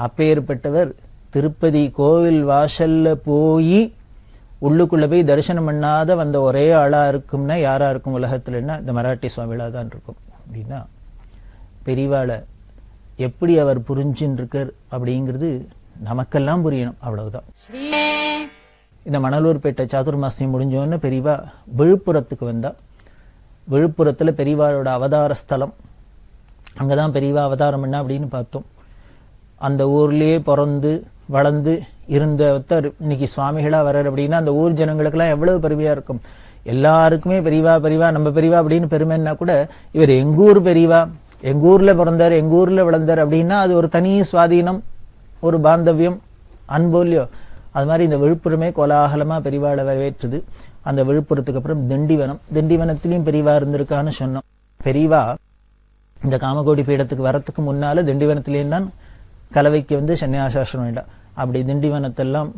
அப்பேற்பட்டவர் திருப்பதி கோவில் வாசல்ல போய் உள்ளுக்குள்ள போய் தரிசனம் பண்ணாத வந்த ஒரே ஆளா இருக்கும்னா யாரா இருக்கும் உலகத்துலன்னா இந்த மராட்டி சுவாமிகளா தான் இருக்கும். அப்படின்னா பெரியவாளை எப்படி அவர் புரிஞ்சுன்னு இருக்கார் அப்படிங்கிறது நமக்கெல்லாம் புரியணும், அவ்வளவுதான். இந்த மணலூர்பேட்டை சாதுர்மாசியம் முடிஞ்சோன்னு பெரியவா விழுப்புரத்துக்கு வந்தா. விழுப்புரத்தில் பெரியவாளோட அவதார ஸ்தலம், அங்கதான் பெரியவா அவதாரம் என்ன அப்படின்னு பார்த்தோம். அந்த ஊர்லயே பிறந்து வளர்ந்து இருந்த ஒருத்தர் இன்னைக்கு சுவாமிகளா வர்றார் அப்படின்னா அந்த ஊர் ஜனங்களுக்கெல்லாம் எவ்வளவு பெருமையா இருக்கும். எல்லாருக்குமே பெரியவா பெரியவா நம்ம பெரியவா அப்படின்னு பெருமைன்னா கூட இவர் எங்கூர் பெரியவா, எங்கூர்ல பிறந்தார் எங்கூர்ல வளர்ந்தார் அப்படின்னா அது ஒரு தனி சுவாதீனம், ஒரு பாந்தவியம், அன்போல்யோ. அது மாதிரி இந்த விழுப்புரமே கோலாகலமா பெரியவாளை வரவேற்றுது. அந்த விழுப்புரத்துக்கு அப்புறம் திண்டிவனம், திண்டிவனத்திலையும் பெரியவா இருந்திருக்கான்னு சொன்னோம். பெரியவா இந்த காமகோடி பீடத்துக்கு வரத்துக்கு முன்னால திண்டிவனத்திலேயும் தான் கலவைக்கு வந்து சன்னியாசாசனம் வேண்டாம். அப்படி திண்டிவனத்தெல்லாம்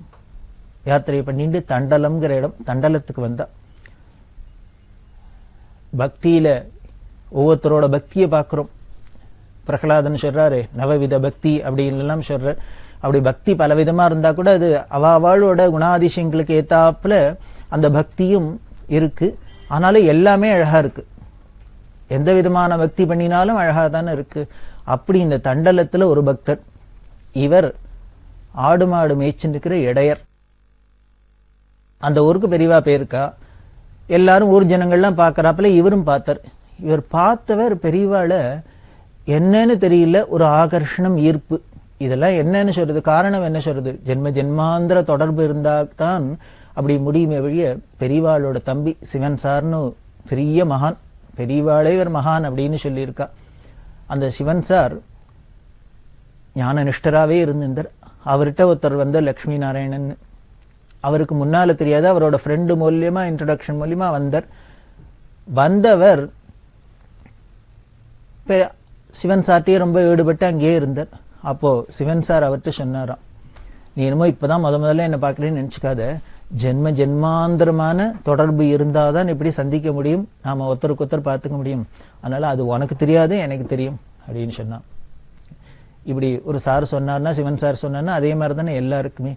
யாத்திரை பண்ணிட்டு தண்டலம்ங்கிற இடம், தண்டலத்துக்கு வந்தா. பக்தியில ஒவ்வொருத்தரோட பக்தியை பார்க்கிறோம். பிரகலாதன் சொல்றாரு நவவித பக்தி அப்படின்னு எல்லாம் சொல்றார். அப்படி பக்தி பலவிதமா இருந்தா கூட அது அவளோட குணாதிசயங்களுக்கு ஏத்தாப்புல அந்த பக்தியும் இருக்கு. ஆனாலும் எல்லாமே அழகா இருக்கு, எந்த விதமான பக்தி பண்ணினாலும் அழகா தானே இருக்கு. அப்படி இந்த தண்டலத்துல ஒரு பக்தர், இவர் ஆடு மாடு மேய்ச்சின்னு இருக்கிற இடையர். அந்த ஊருக்கு பெரியவா பேருக்கா, எல்லாரும் ஊர் ஜனங்கள்லாம் பார்க்கறாப்புல இவரும் பார்த்தார். இவர் பார்த்தவர் பெரியவாளை என்னன்னு தெரியல, ஒரு ஆகர்ஷணம், ஈர்ப்பு. இதெல்லாம் என்னன்னு சொல்றது, காரணம் என்ன சொல்றது, ஜென்ம ஜென்மாந்திர தொடர்பு இருந்தா தான் அப்படி முடியுமே வழிய. பெரியவாளோட தம்பி சிவன் சார்னு பெரிய மகான், பெரியவாளே இவர் மகான் அப்படின்னு சொல்லியிருக்கா. அந்த சிவன் சார் ஞான நிஷ்டராகவே இருந்திருந்தார். அவர்கிட்ட ஒருத்தர் வந்த லக்ஷ்மி நாராயணன், அவருக்கு முன்னால தெரியாது, அவரோட ஃப்ரெண்டு மூலியமா இன்ட்ரடக்ஷன் மூலியமா வந்தார். வந்தவர் சிவன் சார்ட்டே ரொம்ப ஈடுபட்டு அங்கேயே இருந்தார். அப்போ சிவன் சார் அவர்கிட்ட சொன்னாராம், நீ என்னமோ இப்பதான் முதல்ல என்ன பார்க்கலன்னு நினைச்சுக்காத, ஜென்ம ஜென்மாந்திரமான தொடர்பு இருந்தாதான் இப்படி சந்திக்க முடியும், நாம ஒருத்தருக்கு ஒருத்தர் பார்த்துக்க முடியும், அதனால அது உனக்கு தெரியாது எனக்கு தெரியும் அப்படின்னு சொன்னான். இப்படி ஒரு சார் சொன்னார்னா, சிவன் சார் சொன்னார்னா அதே மாதிரி தானே எல்லாருக்குமே.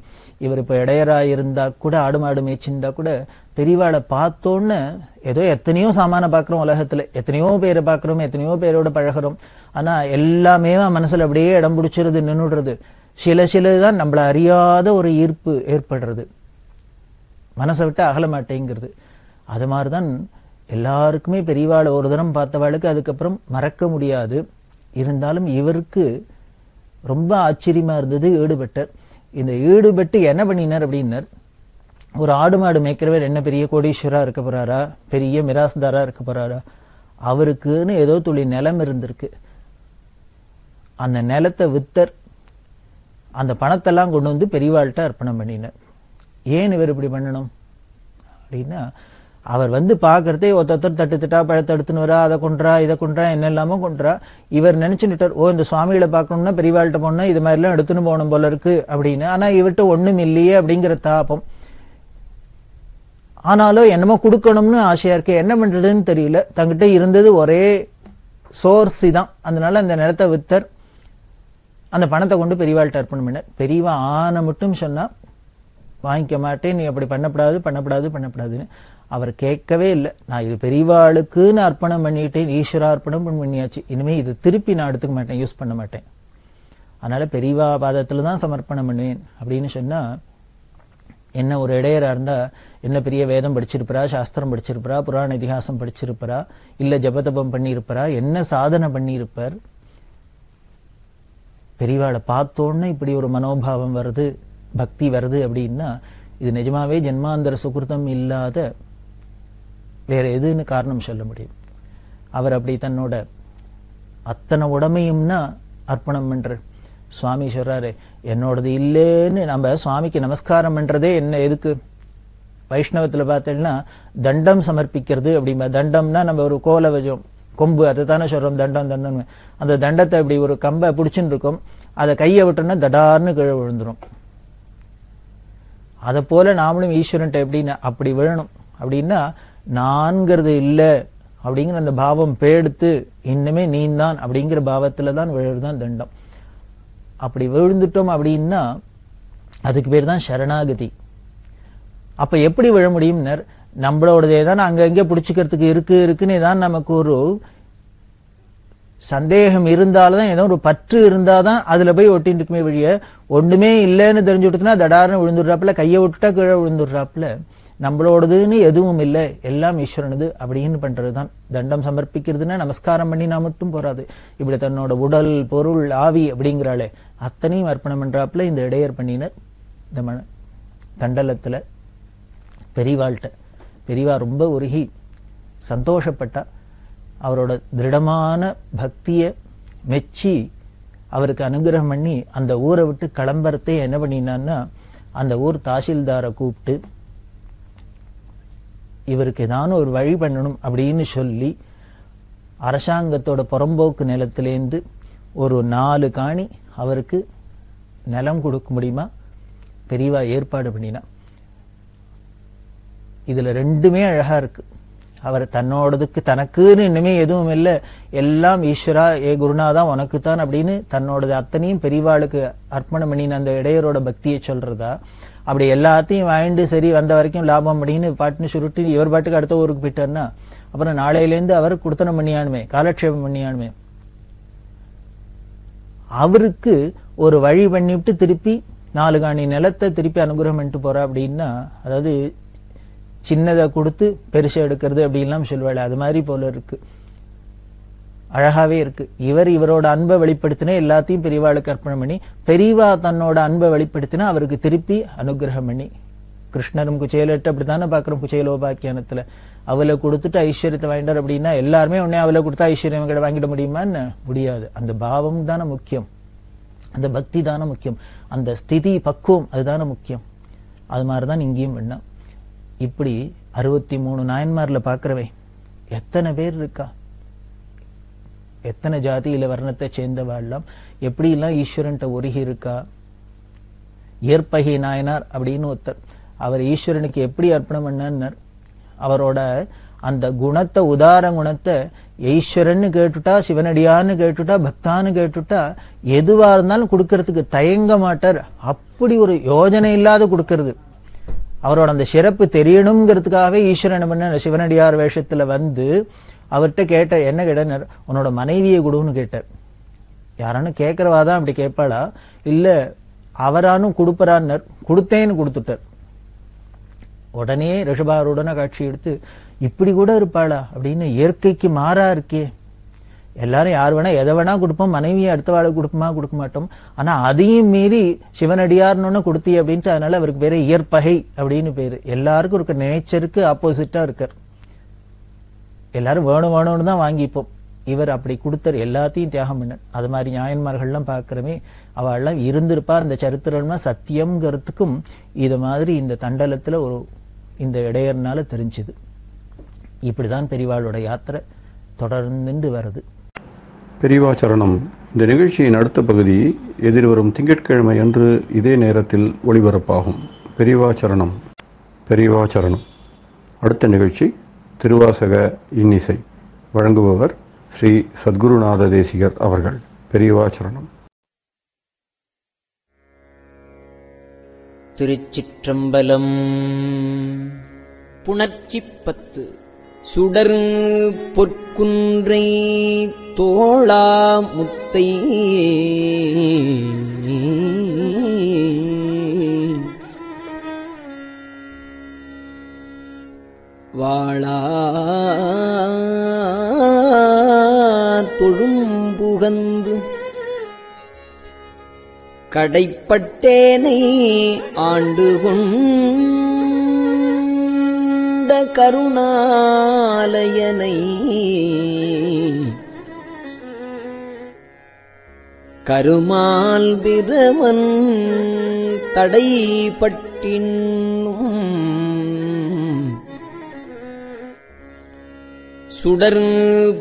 இவர் இப்போ இடையரா இருந்தா கூட, ஆடு மாடு மேய்ச்சிருந்தா கூட பெரியவாளை பார்த்தோன்னு ஏதோ எத்தனையோ சாமான பார்க்குறோம் உலகத்துல, எத்தனையோ பேரை பார்க்குறோம், எத்தனையோ பேரோட பழகிறோம். ஆனா எல்லாமே மனசுல அப்படியே இடம் பிடிச்சிருது, நின்றுடுறது. சிலதான் நம்மள அறியாத ஒரு ஈர்ப்பு ஏற்படுறது, மனசை விட்டு அகல மாட்டேங்கிறது. அது மாதிரிதான் எல்லாருக்குமே பெரியவாளை ஒரு தரம் பார்த்தவாளுக்கு அதுக்கப்புறம் மறக்க முடியாது. இருந்தாலும் இவருக்கு ரொம்ப ஆச்சரியமா இருந்தது, ஈடுபட்டார். இந்த ஈடுபட்டு என்ன பண்ணினார் அப்படின்னார், ஒரு ஆடு மாடு மேய்க்கிறவர் என்ன பெரிய கோடீஸ்வரா இருக்க போறாரா, பெரிய மிராஸ்தாரா இருக்க போறாரா, அவருக்குன்னு ஏதோ துளி நிலம் இருந்திருக்கு. அந்த நிலத்தை வித்தர், அந்த பணத்தெல்லாம் கொண்டு வந்து பெரியவாள்கிட்ட அர்ப்பணம் பண்ணினார். ஏன் இவர் இப்படி பண்ணணும் அப்படின்னா, அவர் வந்து பார்க்கறதே ஒருத்தர் தட்டு தட்டா பழத்தை எடுத்துன்னு வரா, அதை கொன்றா இதை கொன்றா என்ன இல்லாம கொன்றா. இவர் நினைச்சுட்டார், ஓ இந்த சுவாமிகளை பார்க்கணும்னா பெரியவாள்கிட்ட போனா இது மாதிரிலாம் எடுத்துன்னு போகணும் போல இருக்கு அப்படின்னு. ஆனா இவர்கிட்ட ஒண்ணும் இல்லையே அப்படிங்கிற தாபம். ஆனாலும் என்னமோ கொடுக்கணும்னு ஆசையா இருக்கு, என்ன பண்றதுன்னு தெரியல. தங்கிட்ட இருந்தது ஒரே சோர்ஸ் தான். அதனால அந்த நிலத்தை வித்தர் அந்த பணத்தை கொண்டு பெரியவாள்கிட்ட அர்ப்பணம் பண்ணார். பெரியவா ஆன மட்டும் சொன்னா வாங்கிக்க மாட்டேன், நீ அப்படி பண்ணப்படாது பண்ணப்படாது பண்ணப்படாதுன்னு. அவர் கேட்கவே இல்லை. நான் இது பெரியவாளுக்குன்னு அர்ப்பணம் பண்ணிட்டேன், ஈஸ்வரா அர்ப்பணம் பண்ணியாச்சு, இனிமே இது திருப்பி நான் எடுத்துக்க மாட்டேன், யூஸ் பண்ண மாட்டேன். அதனால பெரியவா பாதத்துல தான் சமர்ப்பணம் பண்ணுவேன் அப்படின்னு சொன்னா, என்ன ஒரு இடையரா இருந்தா என்ன பெரிய வேதம் படிச்சிருப்பா, சாஸ்திரம் படிச்சிருப்பா, புராண இதிகாசம் படிச்சிருப்பா, இல்ல ஜபதபம் பண்ணியிருப்பா, என்ன சாதனை பண்ணியிருப்பார். பெரியவாளை பார்த்தோன்னு இப்படி ஒரு மனோபாவம் வருது, பக்தி வருது அப்படின்னா இது நிஜமாவே ஜென்மாந்தர சுகிருதம் இல்லாத வேற எதுன்னு காரணம் சொல்ல முடியும். அவர் அப்படி தன்னோட அத்தனை உடமையும்னா அர்ப்பணம் பண்றார். சுவாமி சொல்றாரு, என்னோடது இல்லைன்னு. நம்ம சுவாமிக்கு நமஸ்காரம் பண்றதே என்ன எதுக்கு? வைஷ்ணவத்துல பார்த்தேன்னா தண்டம் சமர்ப்பிக்கிறது அப்படிம்பா. தண்டம்னா நம்ம ஒரு கோலை வச்சோம், கொம்பு, அதை தானே சொல்றோம் தண்டம் தண்டம். அந்த தண்டத்தை இப்படி ஒரு கம்பை பிடிச்சுன்னு இருக்கும், அதை கையை விட்டோம்னா தடார்னு கீழே விழுந்துரும். அதை போல நாமளும் ஈஸ்வரன்ட்ட எப்படின்னா அப்படி விழணும். அப்படின்னா நான்கிறது இல்லை அப்படிங்கிற அந்த பாவம் பேடுத்து இன்னுமே நீந்தான் அப்படிங்கிற பாவத்துல தான் விழுதுதான் தண்டம். அப்படி விழுந்துட்டோம் அப்படின்னா அதுக்கு பேர் தான் சரணாகதி. அப்ப எப்படி விழ முடியும்னர்? நம்மளோடதே தான் அங்கங்கே பிடிச்சிக்கிறதுக்கு இருக்குன்னு தான் நமக்கு ஒரு சந்தேகம் இருந்தால்தான், ஏதோ ஒரு பற்று இருந்தாதான் அதுல போய் ஒட்டின்னு இருக்குமே வழிய, ஒண்ணுமே இல்லைன்னு தெரிஞ்சு விட்டுனா தடார்னு விழுந்துடுறாப்புல, கையை விட்டுட்டா கீழே விழுந்துடுறாப்புல. நம்மளோடதுன்னு எதுவும் இல்லை, எல்லாம் ஈஸ்வரனது அப்படின்னு பண்றதுதான். தண்டம் சமர்ப்பிக்கிறதுன்னா நமஸ்காரம் பண்ணினா மட்டும் போறாது, இப்படி தன்னோட உடல் பொருள் ஆவி அப்படிங்கிறாளே அத்தனையும் அர்ப்பணம் பண்றாப்புல இந்த இடையர் பண்ணினர். இந்த தண்டலத்துல பெரியவாள்கிட்ட பெரியவா ரொம்ப உருகி சந்தோஷப்பட்டா. அவரோட திருடமான பக்திய மெச்சி அவருக்கு அனுகிரகம் பண்ணி அந்த ஊரை விட்டு கிளம்புறதே என்ன பண்ணினான்னா, அந்த ஊர் தாசில்தாரை கூப்பிட்டு இவருக்கு ஏதான ஒரு வழி பண்ணணும் அப்படின்னு சொல்லி அரசாங்கத்தோட புறம்போக்கு நிலத்திலேருந்து ஒரு 4 காணி அவருக்கு நிலம் கொடுக்க முடியுமா பெரியவா ஏற்பாடு பண்ணினா. இதுல ரெண்டுமே அழகா இருக்கு. அவர் தன்னோடதுக்கு தனக்குன்னு இன்னுமே எதுவும் இல்லை, எல்லாம் ஈஸ்வரா ஏ குருநாதா உனக்குத்தான் அப்படின்னு தன்னோடது அத்தனையும் பெரியவாளுக்கு அர்ப்பணம் பண்ணின அந்த இடையரோட பக்தியை சொல்றதா. அப்படி எல்லாத்தையும் வாங்கிட்டு சரி வந்த வரைக்கும் லாபம் அப்படின்னு பாட்டுன்னு சுருட்டி இவர் பாட்டுக்கு அடுத்த ஊருக்கு போயிட்டார்னா அப்புறம் நாளையிலேருந்து அவர் குடுத்தனம் பண்ணியானுமே, காலக்ஷேபம் பண்ணியானுமே. அவருக்கு ஒரு வழி பண்ணிவிட்டு திருப்பி 4 காணி நிலத்தை திருப்பி அனுகிரகம் பண்ணிட்டு போறா அப்படின்னா, அதாவது சின்னதை கொடுத்து பெருசை எடுக்கிறது அப்படின்லாம் சொல்வாள், அது மாதிரி போல இருக்கு. அழகாவே இருக்கு. இவரோட அன்பை வெளிப்படுத்தினா எல்லாத்தையும் பெரியவாளுக்கு அர்ப்பணம் பண்ணி, பெரியவா தன்னோட அன்பை வெளிப்படுத்தினா அவருக்கு திருப்பி அனுகிரகம் பண்ணி. கிருஷ்ணரும் குச்சேலட்டு அப்படித்தானே பாக்குறோம் குச்சேலோபாக்கியானத்துல. அவளை கொடுத்துட்டு ஐஸ்வர்யத்தை வாங்கிட்டார் அப்படின்னா எல்லாருமே உடனே அவளை கொடுத்தா ஐஸ்வர்யம் வாங்கிட முடியுமான்னு முடியாது. அந்த பாவம் தானே முக்கியம், அந்த பக்தி தானே முக்கியம், அந்த ஸ்திதி பக்குவம் அதுதானே முக்கியம். அது மாதிரிதான் இங்கேயும் பண்ணா. இப்படி 63 நாயன்மார்ல பாக்குறவை எத்தனை பேர் இருக்கா, எத்தனை ஜாதியில வர்ணத்தை சேர்ந்தவாழ்லாம், எப்படி எல்லாம் ஈஸ்வரன்ட்ட உருகி இருக்கா. ஏற்பகை நாயனார் அப்படின்னு ஒருத்தர், அவர் ஈஸ்வரனுக்கு எப்படி அர்ப்பணம் பண்ணார். அவரோட அந்த குணத்தை, உதார குணத்தை ஈஸ்வரன்னு கேட்டுட்டா, சிவனடியான்னு கேட்டுட்டா, பக்தான்னு கேட்டுட்டா எதுவா இருந்தாலும் கொடுக்கறதுக்கு தயங்க மாட்டார். அப்படி ஒரு யோஜனை இல்லாத கொடுக்கறது. அவரோட அந்த சிறப்பு தெரியணுங்கிறதுக்காகவே ஈஸ்வரன் பண்ண சிவனடியார் வேஷத்துல வந்து அவர்கிட்ட கேட்ட என்ன கேட்டார், உன்னோட மனைவியை கொடுன்னு கேட்டார். யாரானு கேட்கறவாதான் அப்படி கேட்பாளா, இல்ல அவரானும் கொடுப்பறான்னு கொடுத்தேன்னு கொடுத்துட்டார். உடனே ரிஷபாருடன காட்சி எடுத்து இப்படி கூட இருப்பாளா அப்படின்னு, இயற்கைக்கு மாறா இருக்கே. எல்லாரும் யார் வேணா எதை வேணா கொடுப்போம், மனைவியை அடுத்த வாழை கொடுப்போமா கொடுக்க மாட்டோம். ஆனா அதையும் மீறி சிவனடியார்னு கொடுத்தி அப்படின்ட்டு, அதனால அவருக்கு பேரு இயற்பகை அப்படின்னு பேரு. எல்லாருக்கும் இருக்க நேச்சருக்கு ஆப்போசிட்டா இருக்கார். எல்லாரும் வேணும் வேணும்னு தான் வாங்கிப்போம். இவர் அப்படி கொடுத்தார், எல்லாத்தையும் தியாகம் பண்ணார். அது மாதிரி நியாயன்மார்கள்லாம் பார்க்கிறமே, அவள்லாம் இருந்திருப்பா. இந்த சரித்திரம்னா சத்தியம்ங்கிறதுக்கும் இது மாதிரி இந்த தண்டலத்துல ஒரு இந்த இடையர்னால தெரிஞ்சுது. இப்படிதான் பெரியவாளோட யாத்திரை தொடர்ந்து வருது. பெரியவாச்சரணம். இந்த நிகழ்ச்சியின் அடுத்த பகுதி எதிர்வரும் திங்கட்கிழமை அன்று இதே நேரத்தில் ஒளிபரப்பாகும். பெரியவாச்சரணம். பெரியவாச்சரணம். அடுத்த நிகழ்ச்சி திருவாசக இன்னிசை. வழங்குபவர் ஸ்ரீ சத்குருநாத தேசிகர் அவர்கள். பெரியவாச்சரணம். திருச்சிற்றம்பலம். புணர்ச்சி 10. சுடர் பொற்குன்றை தோளா முத்தை வாழா தொழும்புகந்து கடைப்பட்டேனை ஆண்டு கொண்ட கருணாலயனை கருமால் பிரமன் தடைப்பட்டின்னும் சுடர்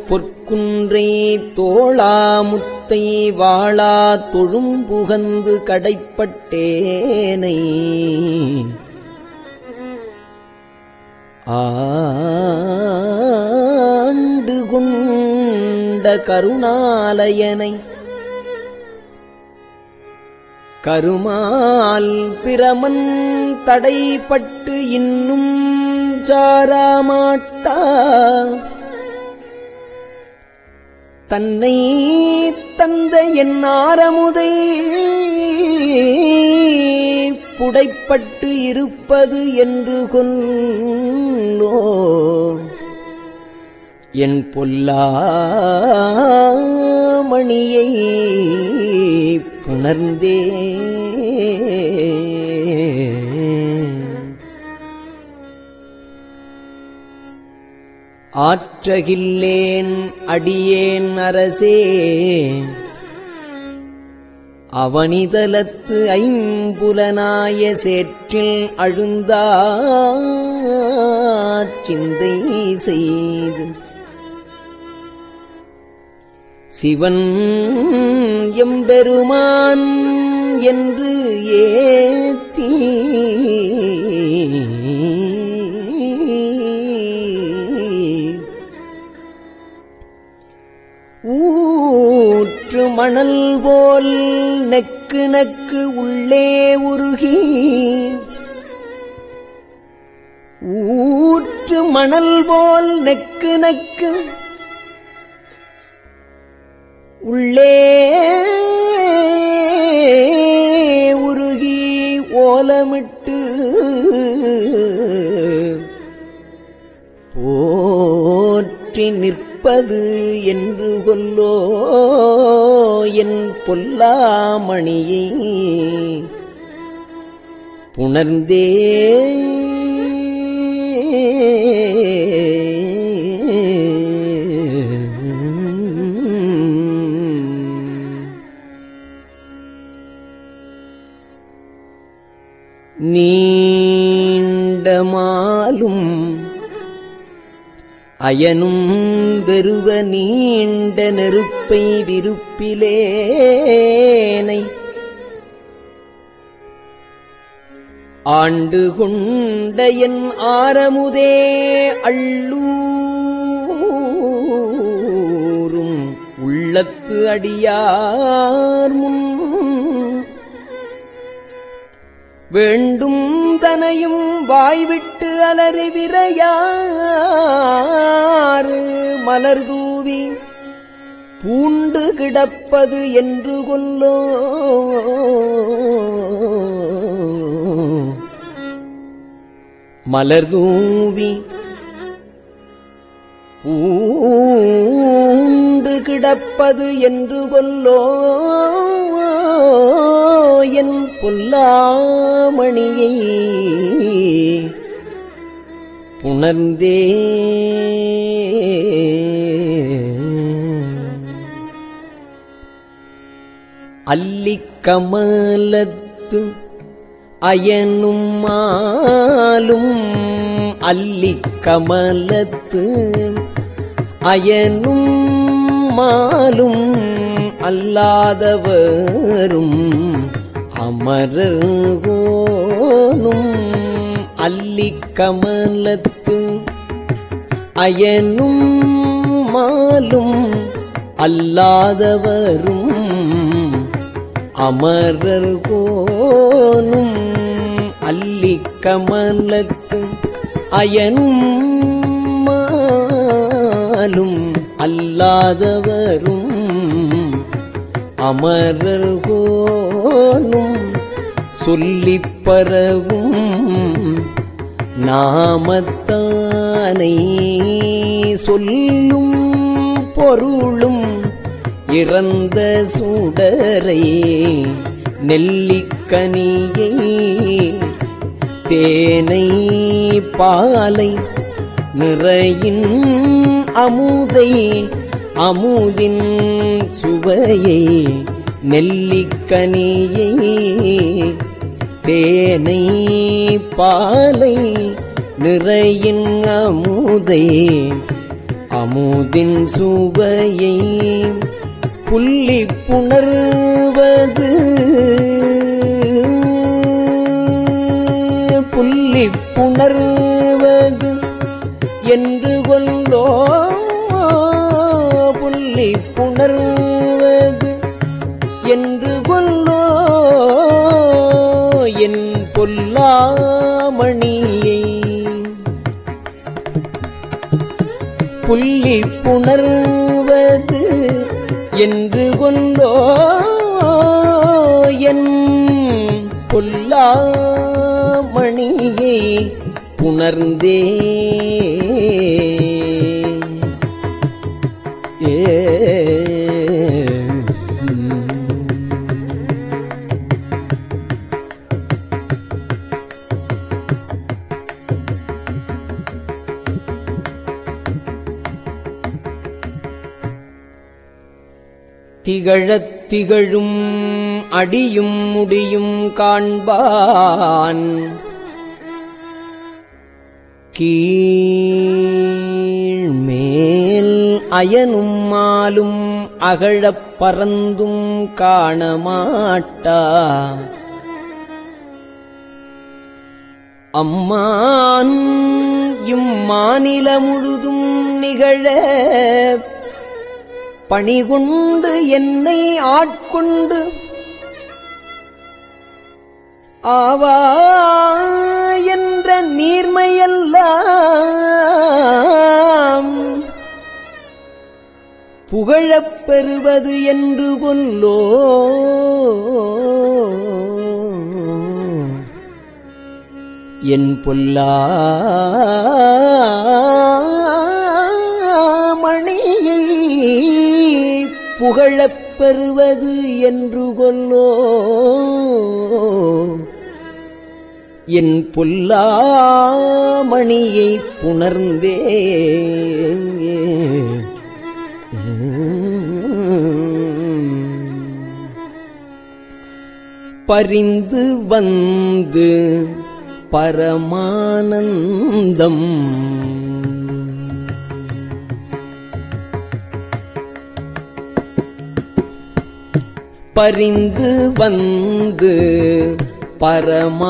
பொற்குன்றை தோளாமுத்தை வாழா தொழும்புகந்து கடைப்பட்டேனை ஆண்டு கொண்ட கருணாலயனை கருமால் பிரமன் தடைப்பட்டு இன்னும் சாராமாட்டா தன்னை தந்த என் ஆரமுதை புடைப்பட்டு இருப்பது என்று கொல்லோ என் பொல்லாமணியை புணர்ந்தே ஆற்றகில்லேன் அடியேன் அரசே அவனிதலத்து ஐம்புலனாய சேற்றில் அழுந்தா சிந்தை செய்து சிவன் எம்பெருமான் என்று ஏத்தி ஊற்று மணல் போல் நெக்கு நெக்கு உள்ளே உருகி ஊற்று மணல் போல் நெக்கு நெக்கு உள்ளே உருகி ஓலமிட்டு போற்றி நிற்பது என்று கொல்லோ என் பொல்லாமணியை புணர்ந்தே நீண்டமாலும் அயனும் வெறுவ நீண்ட நெருப்பை விருப்பிலேனை ஆண்டு கொண்ட என் ஆரமுதே அள்ளூரும் உள்ளத்து அடியார் முன் வேண்டும் தனையும் வாய்விட்டு அலறி விரையாறு மலர் தூவி பூண்டு கிடப்பது என்று கொல்லோ மலர் தூவி பூண்டு கிடப்பது என்று கொல்லோ என் பொல்லாமணியை புணர்ந்தே அல்லிக்கமலத்து அயனும் மாலும் அல்லிக்கமலத்து அயனும் மாலும் அல்லாதவரும் அமரர்கோனும் அல்லிக்கமலத்து அயனும் மாலும் அல்லாதவரும் அமரர் கோனும் அல்லிக் கமலத்து அயனும் மாலும் அல்லாதவரும் அமரர் கோனும் சொல்லிப் பரவும் நாமத்தானை சொல்லும் பொருளும் இறந்த சுடரை நெல்லிக்கனியை தேனை பாலை நிறையின் அமுதை அமுதின் சுவையை நெல்லிக்கனியை தேனை பாலை நிறையின் அமுதை அமுதின் சுவையை புள்ளி புணர்வது புள்ளி புணர்வது என்று கொல்லோ புள்ளி புணர்வது என்று கொல்லோ என் பொல்லாமணியை புள்ளி புணர்வது என்று கொண்டோ என் பொல்லாமணியை புணர்ந்தே திகழத் திகழும் அடியும் முடியும் காண்பான் கீழ்மேல் அயனும் மாலும் அகழப் பறந்தும் காணமாட்டா அம்மான் இம்மாநில முழுதும் நிகழ பணிகொண்டு என்னை ஆட்கொண்டு ஆவா என்ற நீர்மையெல்லாம் புகழப் பெறுவது என்று கொல்லோ என் பொல்லாமணியை புகழப் பெறுவது என்று கொல்லோ என் பொல்லாமணியை புணர்ந்தே பரிந்து வந்து பரமானந்தம் பரிந்து வந்து பரமானந்தம்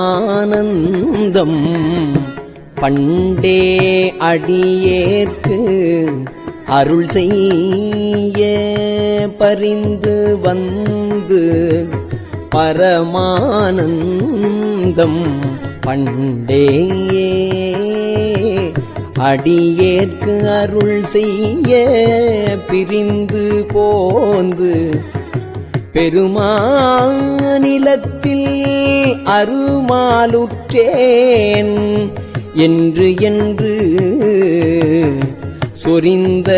பண்டே அடியேற்கு அருள் செய்ய பரிந்து வந்து பரமானந்தம் பண்டே அடியேற்கு அருள் செய்ய பிரிந்து போந்து பெருமாநிலத்தில் அருமாலுற்றேன் என்று என்று சொரிந்த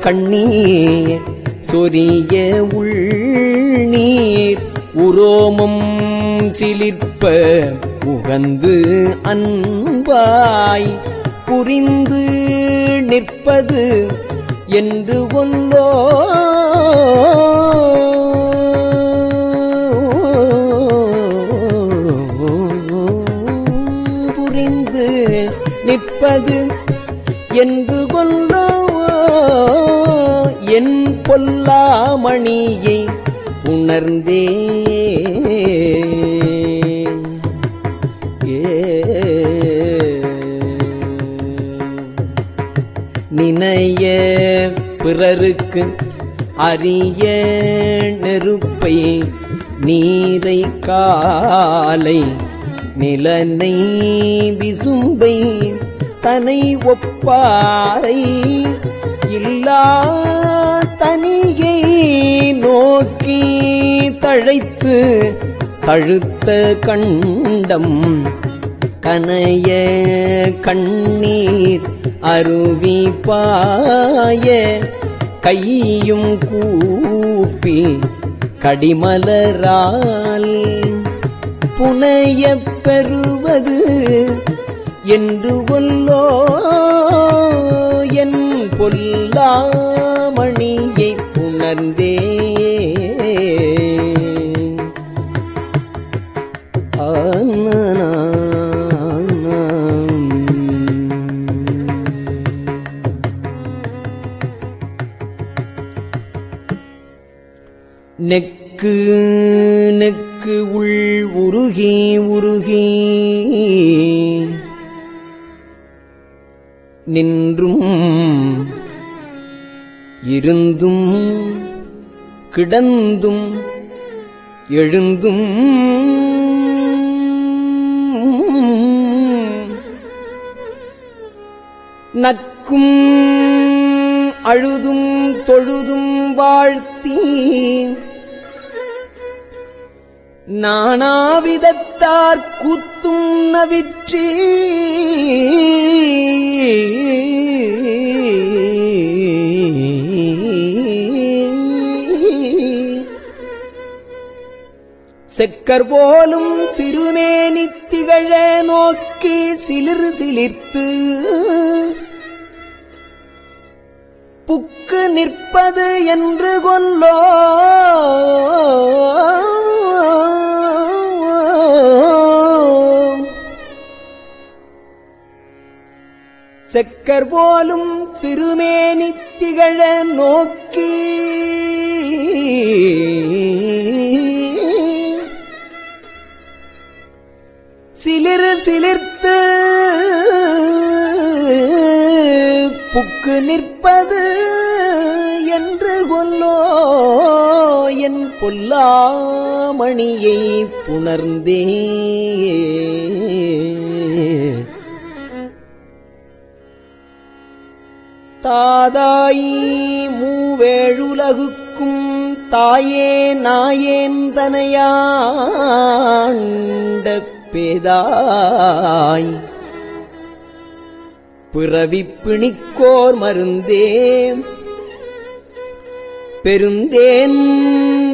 கண்ணீர் சொரிய உள்நீர் உரோமம் சிலிர்ப்ப உகந்து அன்பாய் புரிந்து நிற்பது என்று கொல்லோ புரிந்து நிற்பது என்று கொல்லோ என் பொல்லாமணியை உணர்ந்தே நினைய பிறருக்கு அரிய நெருப்பை நீரை காலை நிலனை விசும்பை தனை ஒப்பாரை இல்லா தனியை நோக்கி தழைத்து தழுத்த கண்டம் கனைய கண்ணீர் அருவி பாய கையும் கூப்பி கடிமலரால் புனையப் பெறுவது என்று ஒல்லோ என் பொல்லாமணியை புணர்ந்தே நெக்கு நெக்கு உள் உருகி உருகி நின்றும் இருந்தும் கிடந்தும் எழுந்தும் நக்கும் அழுதும் தொழுதும் வாழ்த்தி நானாவிதத்தார் கூத்தும் நவிற்றி செக்கர் போலும் திருமேனி திகழ நோக்கி சிலிர் சிலிர்த்து புக்கு நிற்பது என்று கொல்லோ செக்கர் போலும் திருமேனி திகழ நோக்கி சிலிர் சிலிர்த்து புக்கு நிற்பது என்று கொல்லோ என் பொல்லாமணியை புணர்ந்தே தாதாய் மூவேழுலகுக்கும் தாயே நாயேன் தனையாண்ட பேதாய் பிறவிப் பிணிக்கோர் மருந்தே பெருந்தேன்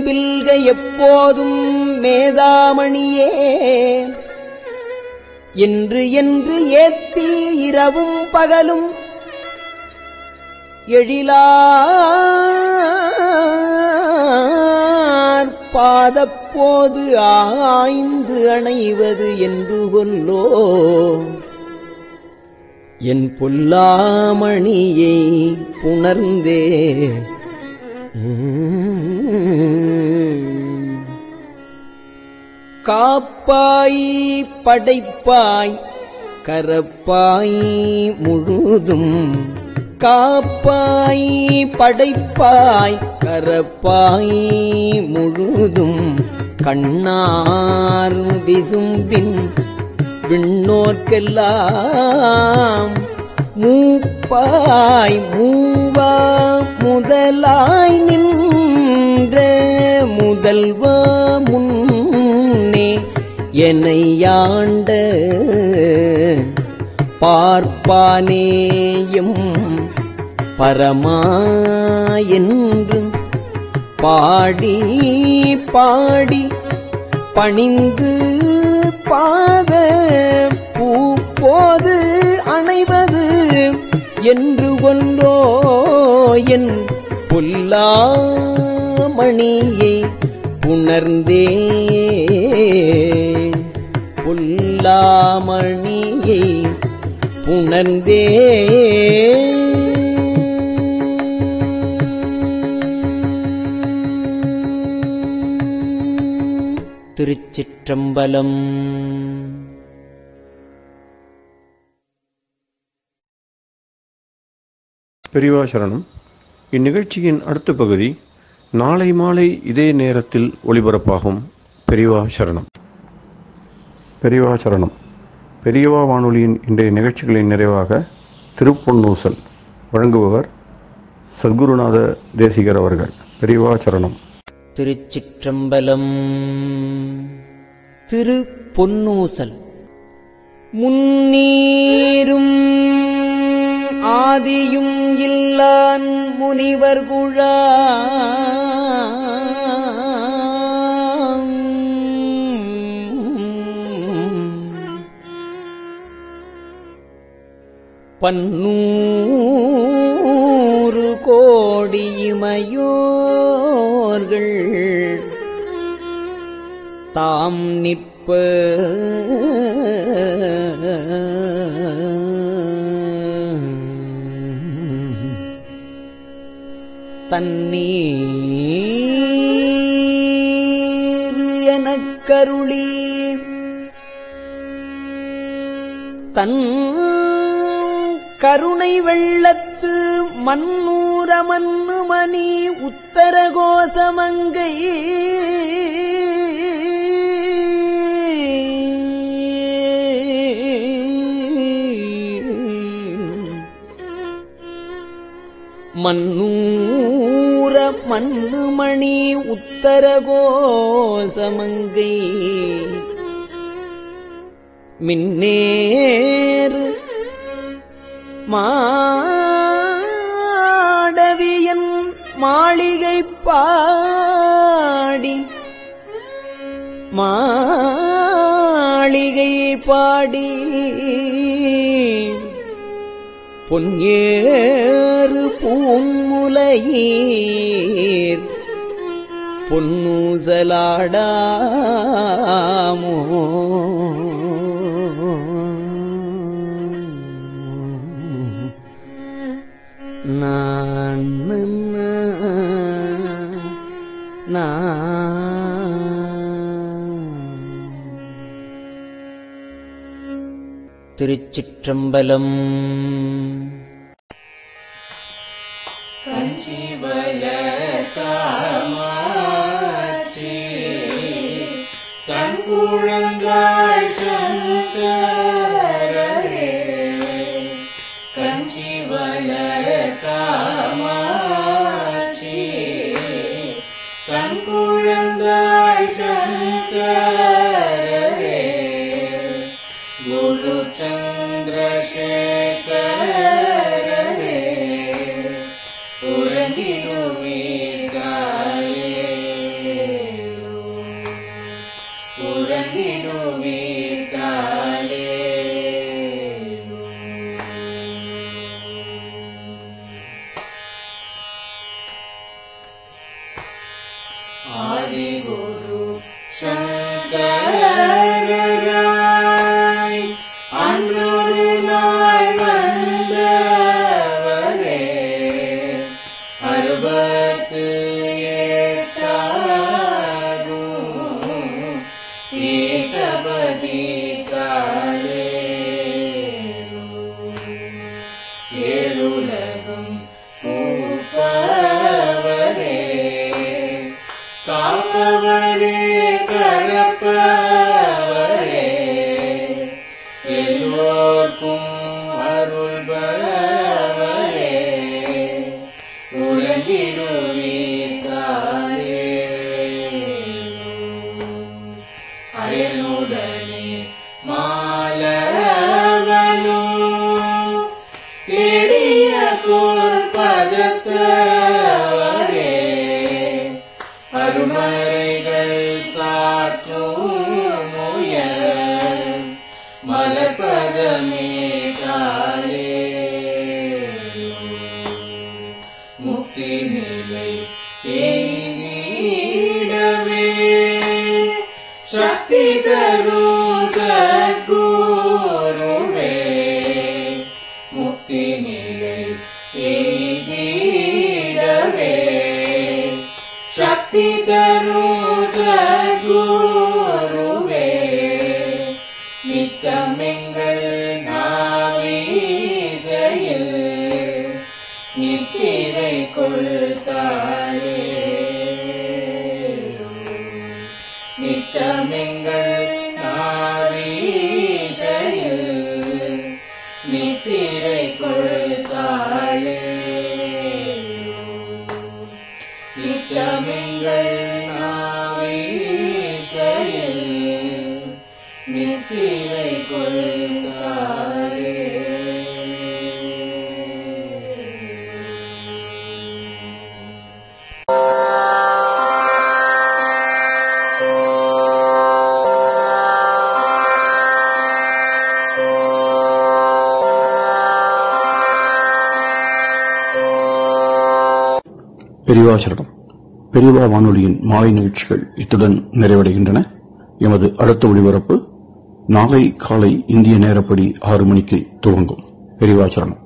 பில்க எப்போதும் மேதாமணியே என்று என்று ஏத்தி இரவும் பகலும் எழிலார் பாதப்போது ஆய்ந்து அணைவது என்று கொல்லோ என் பொல்லாமணியை புணர்ந்தே காப்பாய் படைப்பாய் கரப்பாய் முழுதும் காப்பாய் படைப்பாய் கரப்பாய் முழுதும் கண்ணார் விசும்பின் விண்ணோர்க்கெல்லாம் மூப்பாய் மூவா முதலாய் நின்ற முதல்வ முன்னே என்னையாண்ட பார்ப்பானேயும் பரமாயென்று பாடி பாடி பணிந்து பாத பூப்போது அணைவது என்று ஒன்றோ என் பொல்லாமணியை புணர்ந்தே பொல்லாமணியை புணர்ந்தே திருச்சிற்றம்பலம். பெரியவா சரணம். இந்நிகழ்ச்சியின் அடுத்த பகுதி நாளை மாலை இதே நேரத்தில் ஒளிபரப்பாகும். பெரியவா சரணம். பெரியவா சரணம். பெரியவா வானொலியின் இன்றைய நிகழ்ச்சிகளின் நிறைவாக திருப்பொன்னூசல் வழங்குபவர் சத்குருநாத தேசிகர் அவர்கள். பெரியவா சரணம். திருச்சிற்றம்பலம். திரு பொன்னூசல். முன்னீரும் ஆதியும் இல்லான் முனிவர் குழாம் பன்னூறு கோடி இமையோர்கள் தாம் நிற்ப தண்ணீர் எனக் கருளி தன் கருணை வெள்ளத்து மன்னூர மன்னுமணி உத்தர கோசமங்கை மன்னூர மன்னுமணி உத்தர கோசமங்கை மின்னேறு மாடவியன் மாளிகை பாடி மாளிகை பாடி பொன்னேறு பூமுலையீர் பொன்னூசலாடாமோ திருச்சிற்றம்பலம். கஞ்சிவல காமாட்சி தன் குழந்தாய் சங்கரரே. கஞ்சிவல காமாட்சி தன் குழந்தாய் சங்கரரே. குரு சந்திரசேகரரே உறங்கிடுவீர்களே உறங்கிடுவீர்களே. ஆதிகுரு சங்கரராய் அன்றொரு நாள் வந்தவரே. 68 பீட்டபதி காலே. ஏழுலகும் கூப்பவரே காப்பவரே கடப்பவரே. எல்லோர்க்கும் அருள்பவரே உறங்கிடுவீர்களே. அயனுடனே மாலவனோ தேடிய பொற்பதத்தவரே. அருமறைகள் சாற்றும் முயல் மலர்பதமே காலே. முக்தி நிலை எய்திடவே சக்தி தரும் சத்குருவே. முக்தி நிலை எய்திடவே சக்தி தரும் சத்குருவே. நித்தமெங்கள் நாவீசையில் பெரியவாசரணம். பெரியவா வானொலியின் மாலை நிகழ்ச்சிகள் இத்துடன் நிறைவடைகின்றன. எமது அடுத்த ஒளிபரப்பு நாளை காலை இந்திய நேரப்படி 6 மணிக்கு துவங்கும். பெரியவாசரணம்.